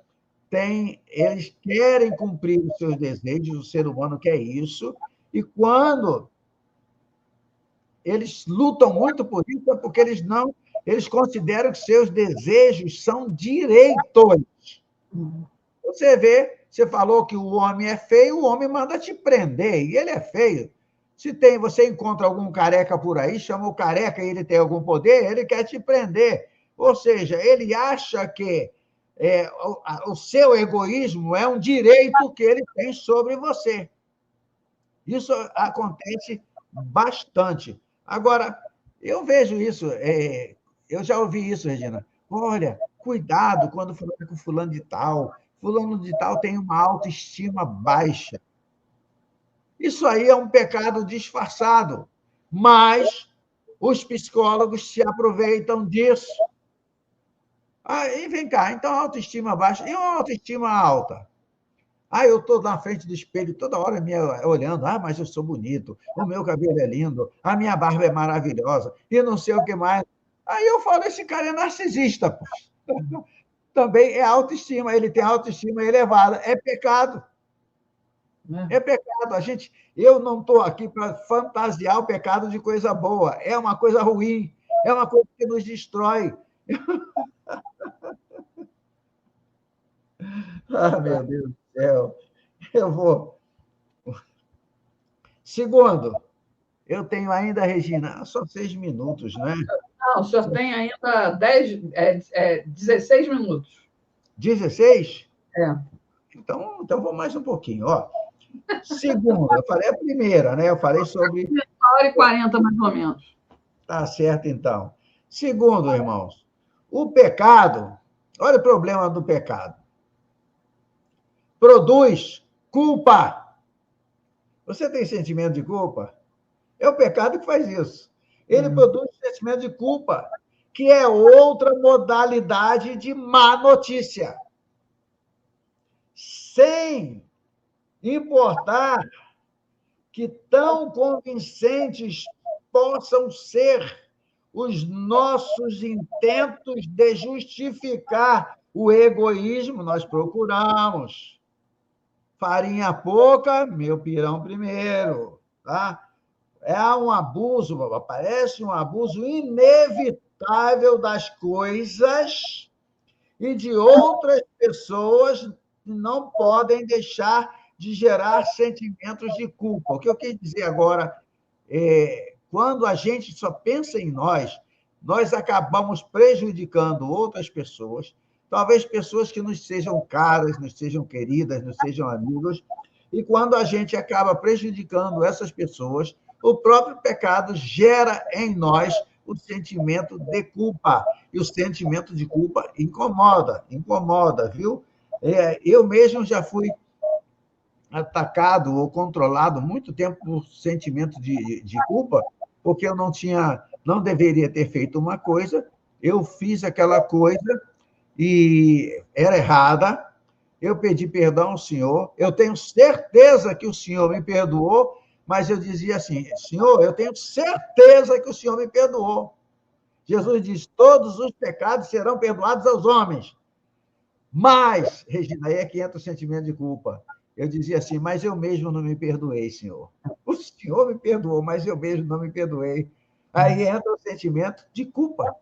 eles querem cumprir os seus desejos, o ser humano quer isso, e quando eles lutam muito por isso, é porque eles consideram que seus desejos são direitos. Você falou que o homem é feio, o homem manda te prender, e ele é feio. Você encontra algum careca por aí, chama o careca e ele tem algum poder, ele quer te prender. Ou seja, ele acha que o seu egoísmo é um direito que ele tem sobre você. Isso acontece bastante. Agora, eu vejo isso, eu já ouvi isso, Regina. Olha, cuidado quando falar com fulano de tal. Fulano de tal tem uma autoestima baixa. Isso aí é um pecado disfarçado, mas os psicólogos se aproveitam disso. E vem cá, então autoestima baixa. E uma autoestima alta? Eu estou na frente do espelho toda hora me olhando. Mas eu sou bonito, o meu cabelo é lindo, a minha barba é maravilhosa, e não sei o que mais. Aí eu falo, esse cara é narcisista, pô. Também é autoestima, ele tem autoestima elevada. É pecado. É pecado. Eu não estou aqui para fantasiar o pecado de coisa boa. É uma coisa ruim, é uma coisa que nos destrói. Meu Deus do céu. Eu vou. Segundo, eu tenho ainda, Regina, só 6 minutos, não é? Não, o senhor tem ainda 16 minutos. 16? É. Então vou mais um pouquinho. Segundo, eu falei a primeira, né? Eu falei sobre. 1h40, mais ou menos. Tá certo, então. Segundo, irmãos, o pecado, olha o problema do pecado. Produz culpa. Você tem sentimento de culpa? É o pecado que faz isso. Ele produz o sentimento de culpa, que é outra modalidade de má notícia. Sem importar que tão convincentes possam ser os nossos intentos de justificar o egoísmo, nós procuramos. Farinha pouca, meu pirão primeiro. Tá? É um abuso, parece um abuso inevitável das coisas e de outras pessoas que não podem deixar de gerar sentimentos de culpa. O que eu quero dizer agora é, quando a gente só pensa em nós, nós acabamos prejudicando outras pessoas, talvez pessoas que nos sejam caras, nos sejam queridas, nos sejam amigos, e quando a gente acaba prejudicando essas pessoas, o próprio pecado gera em nós o sentimento de culpa. E o sentimento de culpa incomoda, viu? Eu mesmo já fui atacado ou controlado muito tempo por sentimento de culpa, porque eu não deveria ter feito uma coisa, eu fiz aquela coisa e era errada, eu pedi perdão ao Senhor, eu tenho certeza que o Senhor me perdoou, mas eu dizia assim, Senhor, eu tenho certeza que o Senhor me perdoou. Jesus diz, todos os pecados serão perdoados aos homens. Mas, Regina, aí é que entra o sentimento de culpa. Eu dizia assim, mas eu mesmo não me perdoei, Senhor. O Senhor me perdoou, mas eu mesmo não me perdoei. Aí entra o sentimento de culpa.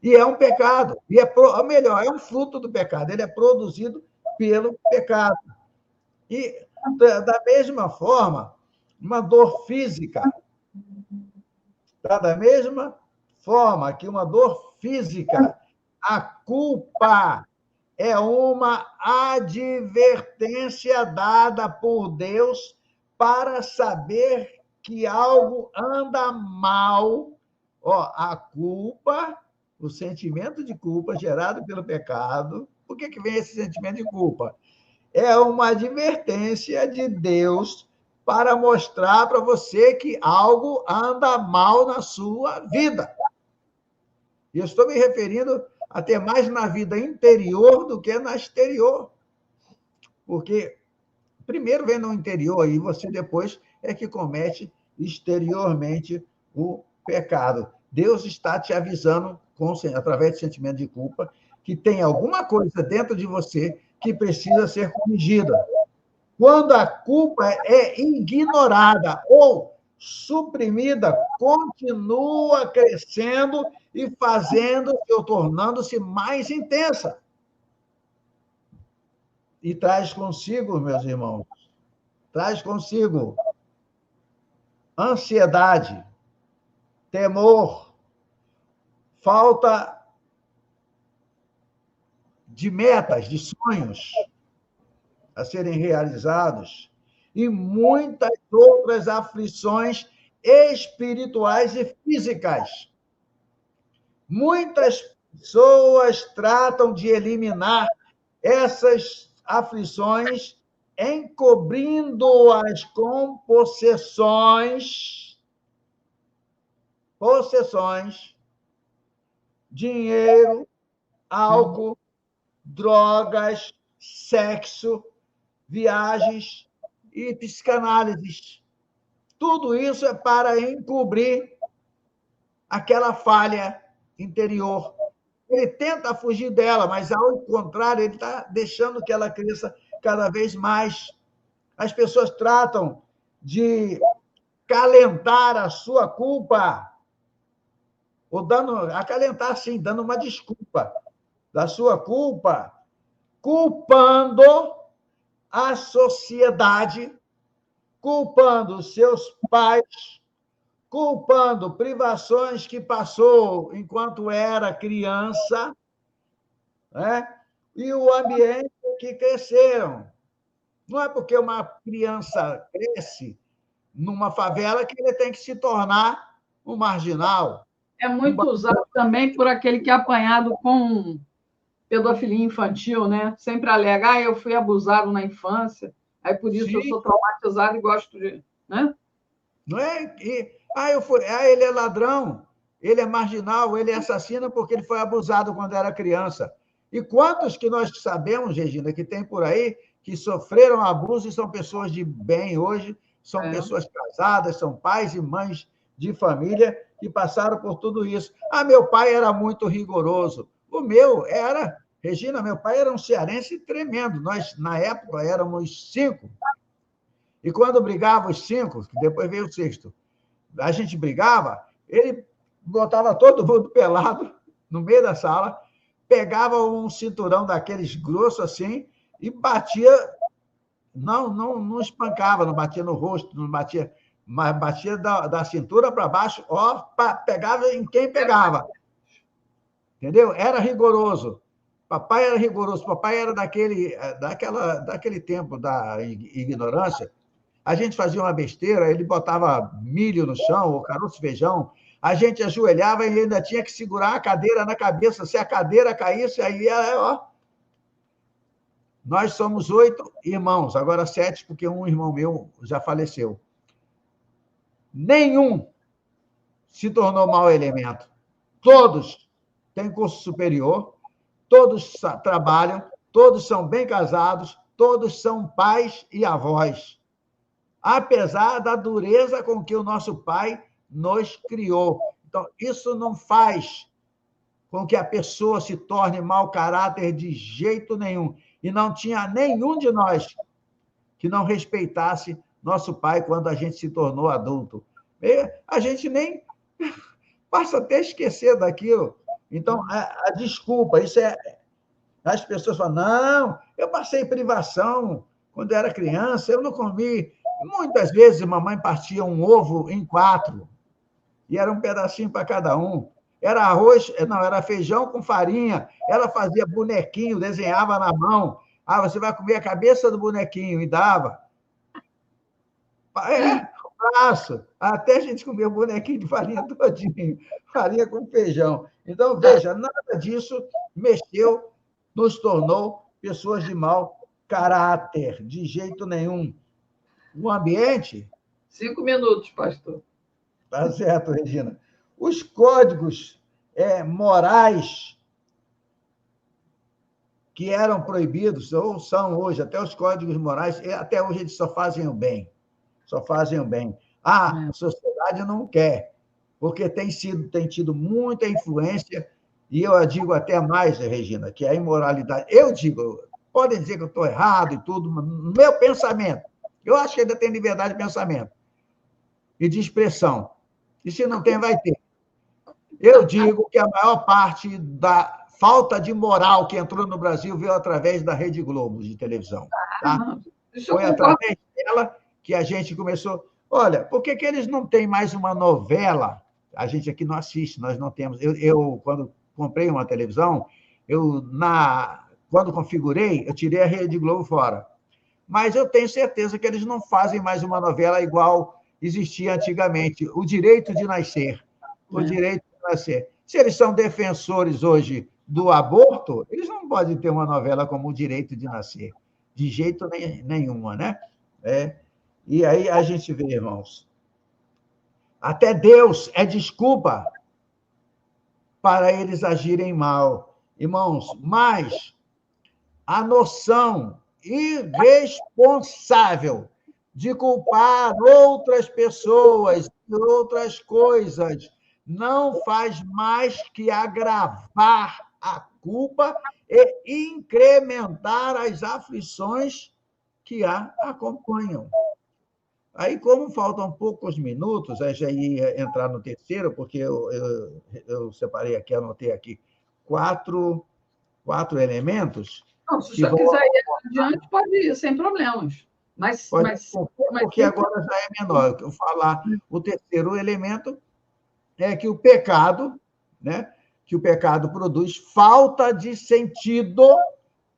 E é um pecado. E melhor, é um fruto do pecado. Ele é produzido pelo pecado. E, da mesma forma, uma dor física. Da mesma forma que uma dor física, a culpa é uma advertência dada por Deus para saber que algo anda mal. A culpa, o sentimento de culpa gerado pelo pecado. Por que vem esse sentimento de culpa? É uma advertência de Deus para mostrar para você que algo anda mal na sua vida. E eu estou me referindo até mais na vida interior do que na exterior. Porque primeiro vem no interior e você depois é que comete exteriormente o pecado. Deus está te avisando, através do sentimento de culpa, que tem alguma coisa dentro de você que precisa ser corrigida. Quando a culpa é ignorada ou suprimida, continua crescendo e fazendo-se ou tornando-se mais intensa. E traz consigo, meus irmãos, traz consigo ansiedade, temor, falta de metas, de sonhos a serem realizados e muitas outras aflições espirituais e físicas. Muitas pessoas tratam de eliminar essas aflições encobrindo-as com possessões, dinheiro, álcool, drogas, sexo, viagens e psicanálises. Tudo isso é para encobrir aquela falha interior. Ele tenta fugir dela, mas, ao contrário, ele está deixando que ela cresça cada vez mais. As pessoas tratam de acalentar a sua culpa, ou acalentar, sim, dando uma desculpa da sua culpa, culpando a sociedade, culpando os seus pais, culpando privações que passou enquanto era criança, né? E o ambiente que cresceram. Não é porque uma criança cresce numa favela que ele tem que se tornar um marginal. É muito usado também por aquele que é apanhado com pedofilia infantil, né? Sempre alega, eu fui abusado na infância, aí por isso Sim. eu sou traumatizado e gosto de... Né? Não é? Ele é ladrão, ele é marginal, ele é assassino porque ele foi abusado quando era criança. E quantos que nós sabemos, Regina, que tem por aí que sofreram abuso e são pessoas de bem hoje, são pessoas casadas, são pais e mães de família que passaram por tudo isso. Ah, meu pai era muito rigoroso. O meu era, Regina, meu pai era um cearense tremendo. Nós, na época, éramos 5. E quando brigava os 5, depois veio o sexto, a gente brigava, ele botava todo mundo pelado no meio da sala, pegava um cinturão daqueles grossos assim e batia, não espancava, não batia no rosto, não batia, mas batia da cintura para baixo, ó, pegava em quem pegava. Entendeu? Era rigoroso. Papai era rigoroso, papai era daquele tempo da ignorância. A gente fazia uma besteira, ele botava milho no chão, ou caroço de feijão, a gente ajoelhava e ainda tinha que segurar a cadeira na cabeça. Se a cadeira caísse, aí, ó. Nós somos 8 irmãos, agora 7, porque um irmão meu já faleceu. Nenhum se tornou mau elemento. Todos têm curso superior, todos trabalham, todos são bem casados, todos são pais e avós. Apesar da dureza com que o nosso pai nos criou. Então, isso não faz com que a pessoa se torne mau caráter de jeito nenhum. E não tinha nenhum de nós que não respeitasse nosso pai quando a gente se tornou adulto. A gente nem passa até a esquecer daquilo. Então, a desculpa, isso é. As pessoas falam, não, eu passei privação quando era criança, eu não comi. Muitas vezes, mamãe partia um ovo em 4, e era um pedacinho para cada um. Era arroz, não, era feijão com farinha. Ela fazia bonequinho, desenhava na mão. Ah, você vai comer a cabeça do bonequinho, e dava. Um braço. Até a gente comer o bonequinho de farinha todinho, farinha com feijão. Então, veja, nada disso mexeu, nos tornou pessoas de mau caráter, de jeito nenhum. O ambiente. 5 minutos, pastor. Tá certo, Regina. Os códigos morais que eram proibidos, ou são hoje, até os códigos morais, até hoje eles só fazem o bem. Só fazem o bem. A sociedade não quer, porque tem tido muita influência, e eu digo até mais, Regina, que a imoralidade. Eu digo, podem dizer que eu estou errado e tudo, mas no meu pensamento, eu acho que ainda tem liberdade de pensamento e de expressão. E se não tem, vai ter. Eu digo que a maior parte da falta de moral que entrou no Brasil veio através da Rede Globo de televisão. Tá? Foi através dela que a gente começou. Olha, por que eles não têm mais uma novela? A gente aqui não assiste, nós não temos. Eu quando comprei uma televisão, quando configurei, eu tirei a Rede Globo fora. Mas eu tenho certeza que eles não fazem mais uma novela igual existia antigamente. O direito de nascer. O direito de nascer. Se eles são defensores hoje do aborto, eles não podem ter uma novela como O Direito de Nascer. De jeito nenhuma, né? E aí a gente vê, irmãos, até Deus é desculpa para eles agirem mal. Irmãos, mas a noção irresponsável de culpar outras pessoas e outras coisas não faz mais que agravar a culpa e incrementar as aflições que a acompanham. Aí, como faltam poucos minutos, aí já ia entrar no terceiro, porque eu separei aqui, anotei aqui, quatro elementos. Não, se você quiser ir adiante, pode ir, sem problemas. Porque agora já é menor. Eu falar o terceiro elemento é que o pecado, né? Que o pecado produz falta de sentido,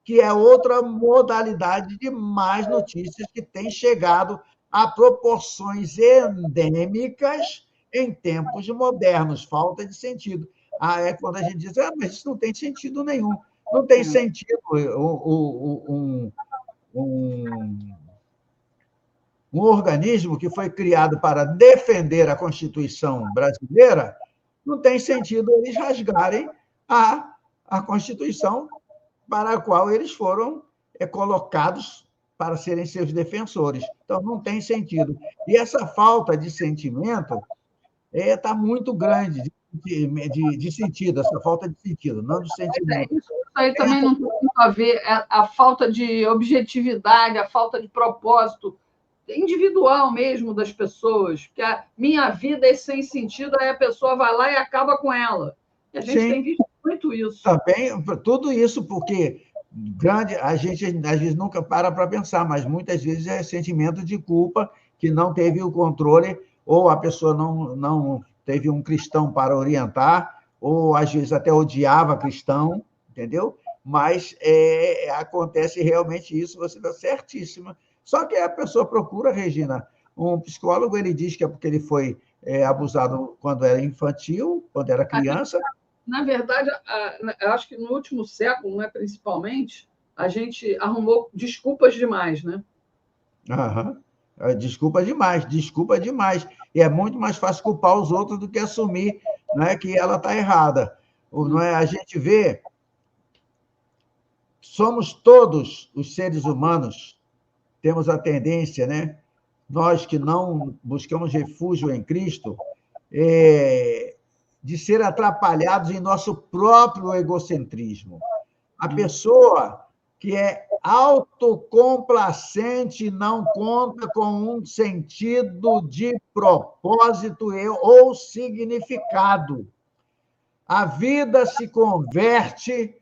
que é outra modalidade de más notícias que tem chegado a proporções endêmicas em tempos modernos, falta de sentido. É quando a gente diz, mas isso não tem sentido nenhum. Não tem sentido um um organismo que foi criado para defender a Constituição brasileira, não tem sentido eles rasgarem a Constituição para a qual eles foram colocados para serem seus defensores. Então, não tem sentido. E essa falta de sentimento está muito grande de sentido, essa falta de sentido, não de sentimento. Isso aí também não tem muito a ver, a falta de objetividade, a falta de propósito individual mesmo das pessoas, que a minha vida é sem sentido, aí a pessoa vai lá e acaba com ela. E a gente tem visto muito isso. Também, tudo isso porque a gente às vezes nunca para pensar, mas muitas vezes é sentimento de culpa, que não teve o controle, ou a pessoa não teve um cristão para orientar, ou às vezes até odiava cristão, entendeu? Mas acontece realmente isso, você está certíssima. Só que a pessoa procura, Regina, um psicólogo, ele diz que é porque ele foi abusado quando era infantil, quando era criança. Na verdade, eu acho que no último século, né, principalmente, a gente arrumou desculpas demais, né? Uhum. Desculpa demais. E é muito mais fácil culpar os outros do que assumir, né, que ela está errada. Não é? A gente vê, somos todos os seres humanos, temos a tendência, né? Nós que não buscamos refúgio em Cristo, de ser atrapalhados em nosso próprio egocentrismo. A pessoa que é autocomplacente não conta com um sentido de propósito ou significado. A vida se converte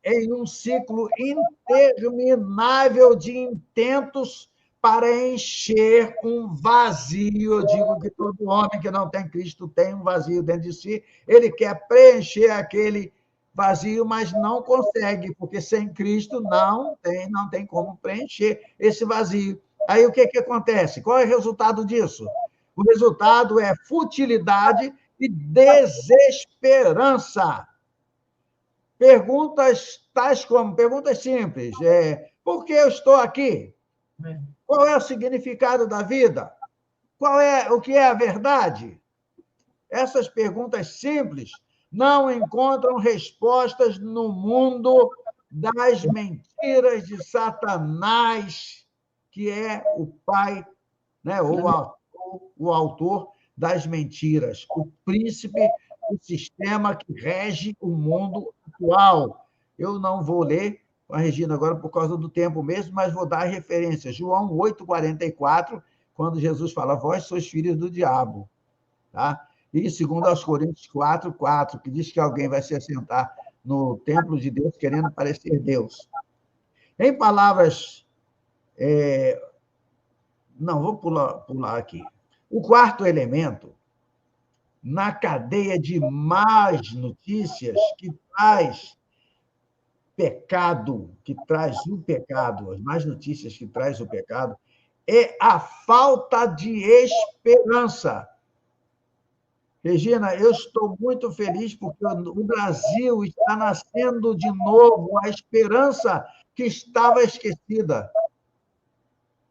em um ciclo interminável de intentos para encher um vazio. Eu digo que todo homem que não tem Cristo tem um vazio dentro de si. Ele quer preencher aquele vazio, mas não consegue, porque sem Cristo não tem como preencher esse vazio. Aí o que acontece? Qual é o resultado disso? O resultado é futilidade e desesperança. Perguntas tais como, perguntas simples, por que eu estou aqui? Qual é o significado da vida? O que é a verdade? Essas perguntas simples não encontram respostas no mundo das mentiras de Satanás, que é o pai, né, ou o autor das mentiras, o príncipe do sistema que rege o mundo atual. Eu não vou ler com a Regina agora por causa do tempo mesmo, mas vou dar a referência. João 8,44, quando Jesus fala, vós sois filhos do diabo. Tá? E 2 Coríntios 4,4, que diz que alguém vai se assentar no templo de Deus querendo parecer Deus. Em palavras... Não, vou pular aqui. O quarto elemento, na cadeia de más notícias que traz pecado, que traz o pecado, as más notícias que traz o pecado, é a falta de esperança. Regina, eu estou muito feliz porque o Brasil está nascendo de novo a esperança que estava esquecida.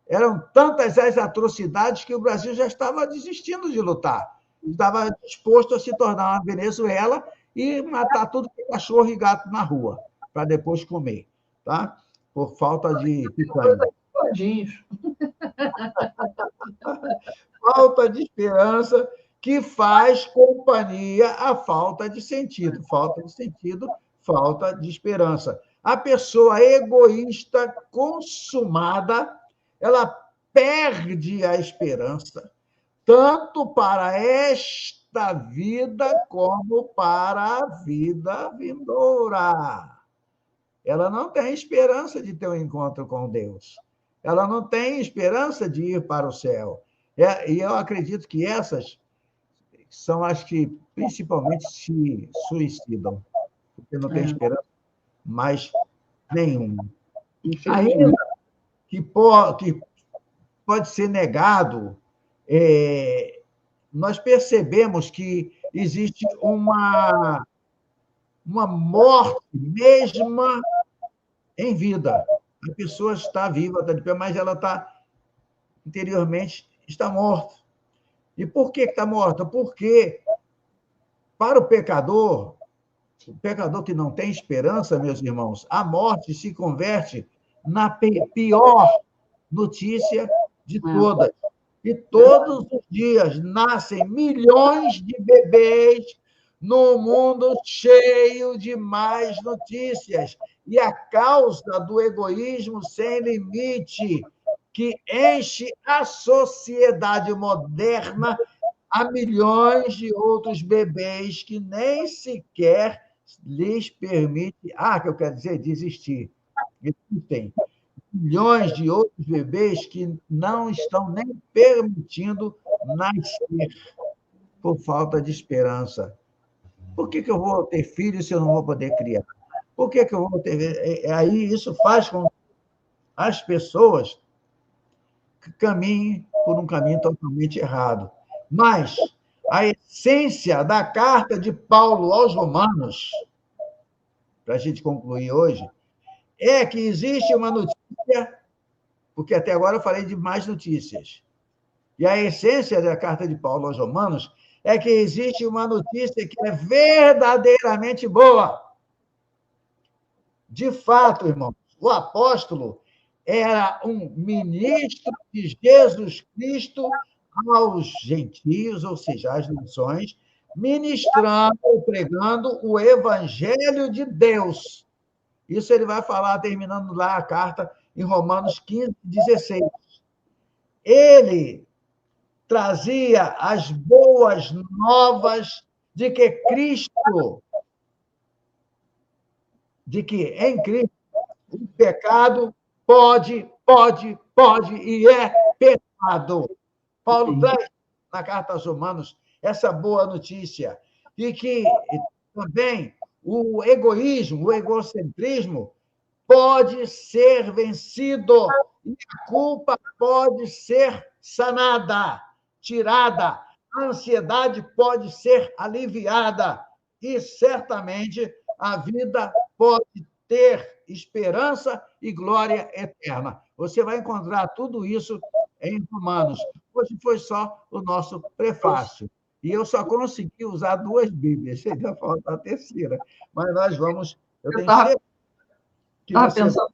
Eram tantas as atrocidades que o Brasil já estava desistindo de lutar. Estava disposto a se tornar uma Venezuela e matar tudo que é cachorro e gato na rua, para depois comer, tá? Por falta de picanha. Falta de esperança que faz companhia à falta de sentido. Falta de sentido, falta de esperança. A pessoa egoísta, consumada, ela perde a esperança, tanto para esta vida como para a vida vindoura. Ela não tem esperança de ter um encontro com Deus. Ela não tem esperança de ir para o céu. E eu acredito que essas são as que principalmente se suicidam, porque não tem esperança mais nenhuma. Ainda que pode ser negado, nós percebemos que existe uma morte mesma em vida. A pessoa está viva, está de pé, mas ela está interiormente está morto. E por que está morto? Porque, para o pecador que não tem esperança, meus irmãos, a morte se converte na pior notícia de todas. E todos os dias nascem milhões de bebês no mundo cheio de más notícias. E a causa do egoísmo sem limite, que enche a sociedade moderna a milhões de outros bebês que nem sequer lhes permite, que eu quero dizer, desistir. Existem milhões de outros bebês que não estão nem permitindo nascer por falta de esperança. Por que eu vou ter filhos se eu não vou poder criar? Por que eu vou ter... Aí isso faz com que as pessoas caminhem por um caminho totalmente errado. Mas a essência da carta de Paulo aos Romanos, para a gente concluir hoje, é que existe uma notícia, porque até agora eu falei de mais notícias, e a essência da carta de Paulo aos Romanos é que existe uma notícia que é verdadeiramente boa. De fato, irmãos, o apóstolo era um ministro de Jesus Cristo aos gentios, ou seja, às nações, ministrando ou pregando o evangelho de Deus. Isso ele vai falar, terminando lá a carta em Romanos 15, 16. Ele trazia as boas novas de que em Cristo o pecado pode e é pecado. Paulo traz na carta aos Romanos essa boa notícia, e que também o egoísmo, o egocentrismo pode ser vencido e a culpa pode ser sanada, tirada, a ansiedade pode ser aliviada e certamente a vida pode ter esperança e glória eterna. Você vai encontrar tudo isso em Romanos. Hoje foi só o nosso prefácio. E eu só consegui usar 2 Bíblias, ainda falta a terceira. Mas nós vamos... Eu tenho certeza que você vai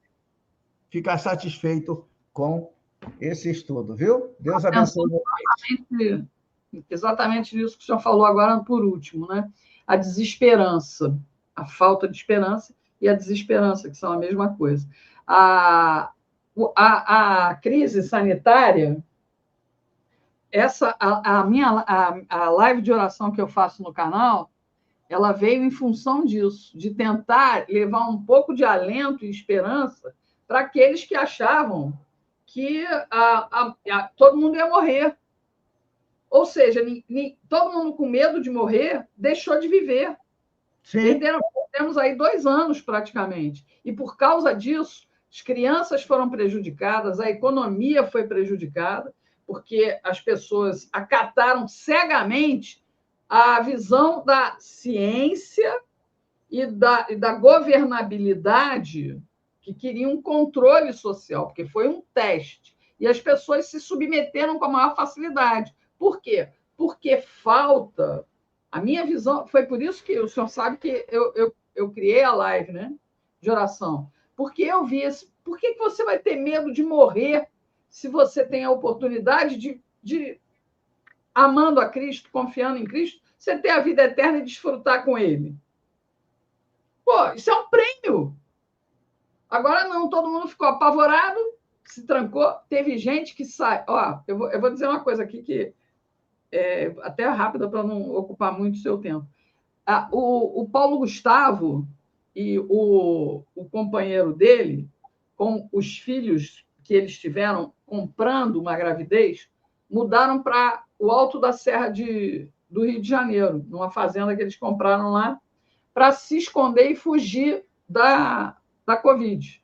ficar satisfeito com esse estudo, viu? Deus abençoe. Exatamente isso que o senhor falou agora por último, né? A desesperança, a falta de esperança e a desesperança, que são a mesma coisa. A crise sanitária, a live de oração que eu faço no canal, ela veio em função disso, de tentar levar um pouco de alento e esperança para aqueles que achavam que todo mundo ia morrer. Ou seja, todo mundo com medo de morrer deixou de viver. Temos aí 2 anos, praticamente. E, por causa disso, as crianças foram prejudicadas, a economia foi prejudicada, porque as pessoas acataram cegamente a visão da ciência e da governabilidade, que queriam um controle social, porque foi um teste. E as pessoas se submeteram com a maior facilidade. Por quê? Porque falta... A minha visão... Foi por isso que o senhor sabe que eu criei a live, né, de oração. Porque eu vi esse... Por que você vai ter medo de morrer se você tem a oportunidade de amando a Cristo, confiando em Cristo, você ter a vida eterna e desfrutar com Ele? Pô, isso é um prêmio. Agora não, todo mundo ficou apavorado, se trancou. Teve gente que sai... eu vou dizer uma coisa aqui que é até rápida para não ocupar muito o seu tempo. O Paulo Gustavo e o companheiro dele, com os filhos que eles tiveram comprando uma gravidez, mudaram para o alto da Serra do Rio de Janeiro, numa fazenda que eles compraram lá, para se esconder e fugir da Covid.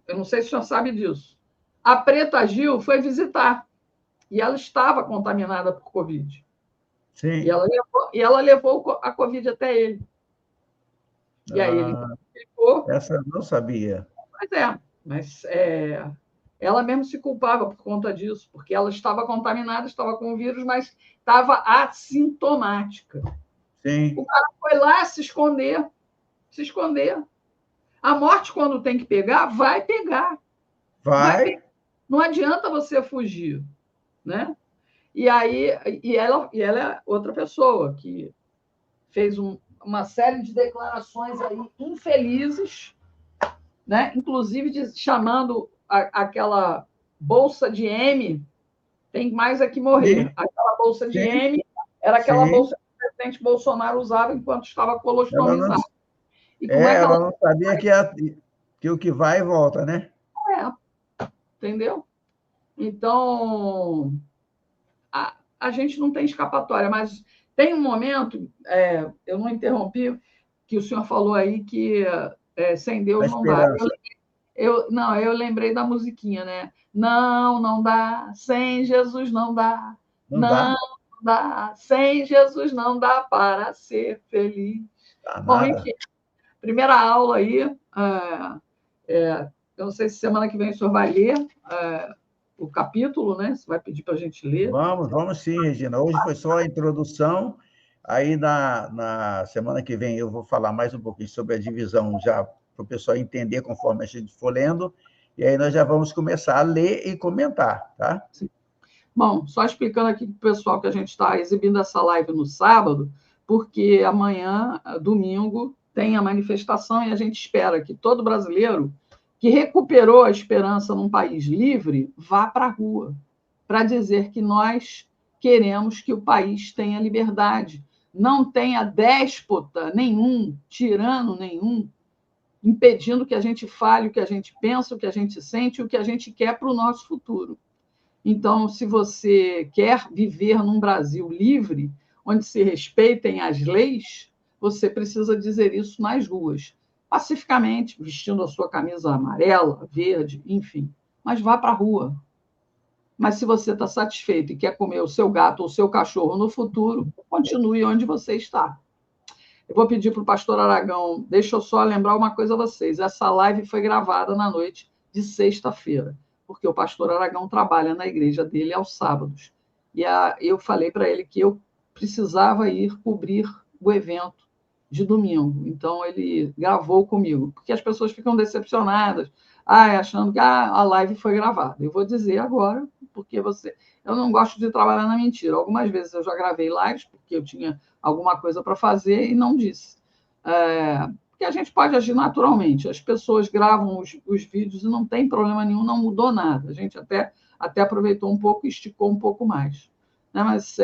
Eu não sei se o senhor sabe disso. A Preta Gil foi visitar e ela estava contaminada por Covid. Sim. E ela levou a Covid até ele. E aí ele ficou... Essa eu não sabia. Mas ela mesmo se culpava por conta disso, porque ela estava contaminada, estava com o vírus, mas estava assintomática. Sim. O cara foi lá se esconder, se esconder. A morte, quando tem que pegar, vai pegar. Vai. Não adianta você fugir, né? E aí, ela é outra pessoa que fez uma série de declarações aí infelizes, né? Inclusive chamando aquela bolsa de M, tem mais aqui morrer. Sim. Aquela bolsa de Sim. M era aquela Sim. bolsa que o presidente Bolsonaro usava enquanto estava colostomizado. E como é que ela não sabia que o que vai e volta, né? Entendeu? Então, a gente não tem escapatória, mas tem um momento, eu não interrompi, que o senhor falou aí que sem Deus A não dá. esperança. Eu lembrei da musiquinha, né? Não dá, sem Jesus não dá. Não dá. Não dá, sem Jesus não dá para ser feliz. Dá Bom, nada. enfim, primeira aula aí. Eu não sei se semana que vem o senhor vai ler o capítulo, né? Você vai pedir para a gente ler. Vamos sim, Regina. Hoje foi só a introdução. Aí, na semana que vem, eu vou falar mais um pouquinho sobre a divisão, já para o pessoal entender conforme a gente for lendo. E aí nós já vamos começar a ler e comentar, tá? Sim. Bom, só explicando aqui para o pessoal que a gente está exibindo essa live no sábado, porque amanhã, domingo, tem a manifestação e a gente espera que todo brasileiro que recuperou a esperança num país livre vá para a rua para dizer que nós queremos que o país tenha liberdade, não tenha déspota nenhum, tirano nenhum, impedindo que a gente fale o que a gente pensa, o que a gente sente, o que a gente quer para o nosso futuro. Então, se você quer viver num Brasil livre, onde se respeitem as leis, você precisa dizer isso nas ruas, pacificamente, vestindo a sua camisa amarela, verde, enfim. Mas vá para a rua. Mas se você está satisfeito e quer comer o seu gato ou o seu cachorro no futuro, continue onde você está. Eu vou pedir para o pastor Aragão, deixa eu só lembrar uma coisa a vocês. Essa live foi gravada na noite de sexta-feira, porque o pastor Aragão trabalha na igreja dele aos sábados. E eu falei para ele que eu precisava ir cobrir o evento de domingo. Então, ele gravou comigo, porque as pessoas ficam decepcionadas, achando que a live foi gravada. Eu vou dizer agora, porque eu não gosto de trabalhar na mentira. Algumas vezes eu já gravei lives, porque eu tinha alguma coisa para fazer e não disse. Porque a gente pode agir naturalmente. As pessoas gravam os vídeos e não tem problema nenhum, não mudou nada. A gente até aproveitou um pouco e esticou um pouco mais. Né? Mas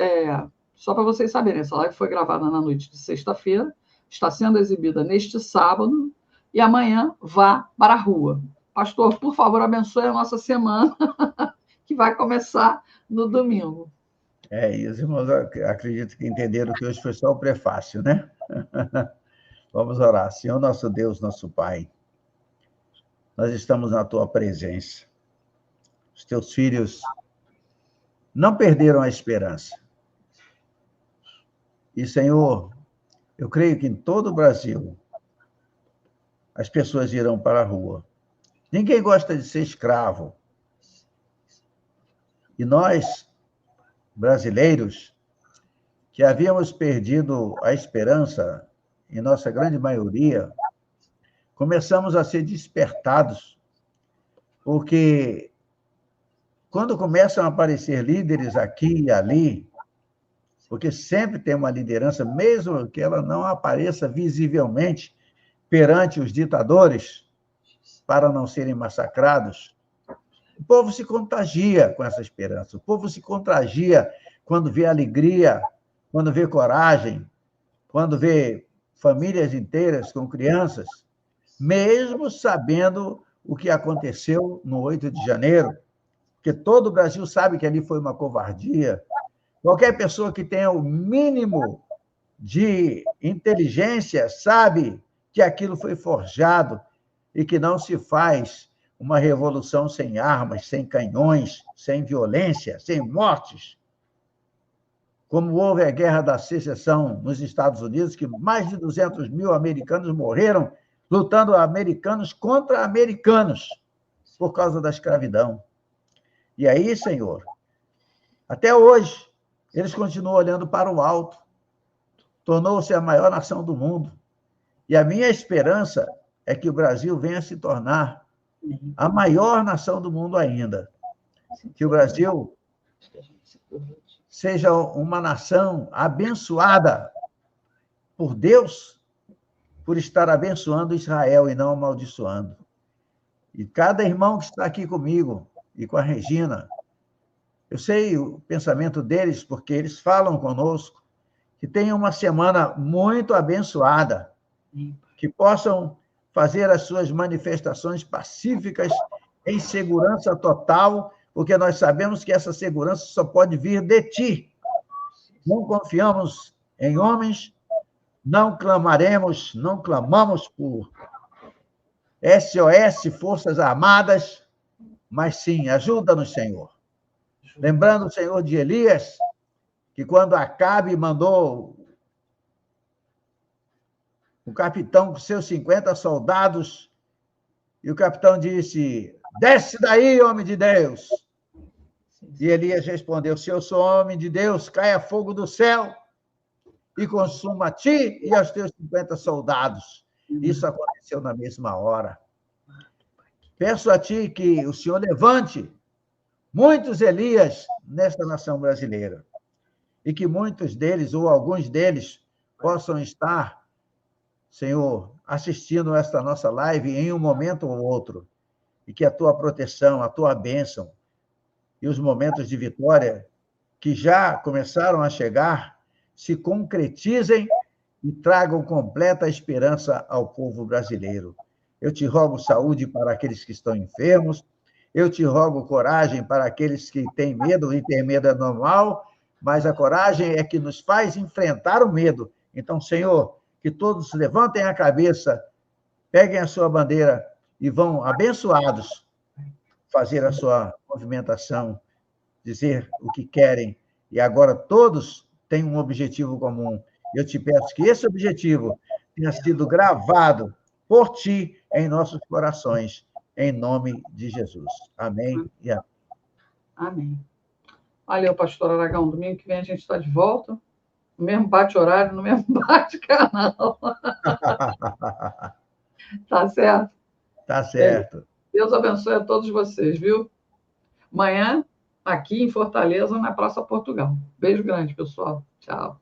só para vocês saberem, essa live foi gravada na noite de sexta-feira, está sendo exibida neste sábado, e amanhã vá para a rua. Pastor, por favor, abençoe a nossa semana, que vai começar no domingo. E os irmãos acredito que entenderam que hoje foi só o prefácio, né? Vamos orar. Senhor, nosso Deus, nosso Pai, nós estamos na Tua presença. Os Teus filhos não perderam a esperança. E, Senhor, eu creio que em todo o Brasil as pessoas irão para a rua. Ninguém gosta de ser escravo. E nós, brasileiros, que havíamos perdido a esperança, em nossa grande maioria, começamos a ser despertados, porque quando começam a aparecer líderes aqui e ali, porque sempre tem uma liderança, mesmo que ela não apareça visivelmente perante os ditadores, para não serem massacrados, o povo se contagia com essa esperança, o povo se contagia quando vê alegria, quando vê coragem, quando vê famílias inteiras com crianças, mesmo sabendo o que aconteceu no 8 de janeiro, porque todo o Brasil sabe que ali foi uma covardia. Qualquer pessoa que tenha o mínimo de inteligência sabe que aquilo foi forjado e que não se faz uma revolução sem armas, sem canhões, sem violência, sem mortes. Como houve a Guerra da Secessão nos Estados Unidos, que mais de 200 mil americanos morreram lutando americanos contra americanos por causa da escravidão. E aí, Senhor, até hoje, eles continuam olhando para o alto. Tornou-se a maior nação do mundo. E a minha esperança é que o Brasil venha a se tornar a maior nação do mundo ainda. Que o Brasil seja uma nação abençoada por Deus, por estar abençoando Israel e não amaldiçoando. E cada irmão que está aqui comigo e com a Regina, eu sei o pensamento deles, porque eles falam conosco, que tenham uma semana muito abençoada, que possam fazer as suas manifestações pacíficas em segurança total, porque nós sabemos que essa segurança só pode vir de ti. Não confiamos em homens, não clamamos por SOS, Forças Armadas, mas sim, ajuda-nos, Senhor. Lembrando, Senhor, de Elias, que quando Acabe mandou o capitão com seus 50 soldados, e o capitão disse: desce daí, homem de Deus. E Elias respondeu: se eu sou homem de Deus, caia fogo do céu e consuma a ti e aos teus 50 soldados. Isso aconteceu na mesma hora. Peço a ti que o Senhor levante muitos Elias nesta nação brasileira e que muitos deles, ou alguns deles, possam estar, Senhor, assistindo esta nossa live em um momento ou outro, e que a tua proteção, a tua bênção e os momentos de vitória que já começaram a chegar se concretizem e tragam completa esperança ao povo brasileiro. Eu te rogo saúde para aqueles que estão enfermos, eu te rogo coragem para aqueles que têm medo, e ter medo é normal, mas a coragem é que nos faz enfrentar o medo. Então, Senhor, que todos levantem a cabeça, peguem a sua bandeira e vão abençoados fazer a sua movimentação, dizer o que querem. E agora todos têm um objetivo comum. Eu te peço que esse objetivo tenha sido gravado por ti em nossos corações, em nome de Jesus. Amém e amém. Amém. Valeu, pastor Aragão. Domingo que vem a gente está de volta. No mesmo bate-horário, no mesmo bate-canal. Tá certo? Tá certo. Deus abençoe a todos vocês, viu? Amanhã, aqui em Fortaleza, na Praça Portugal. Beijo grande, pessoal. Tchau.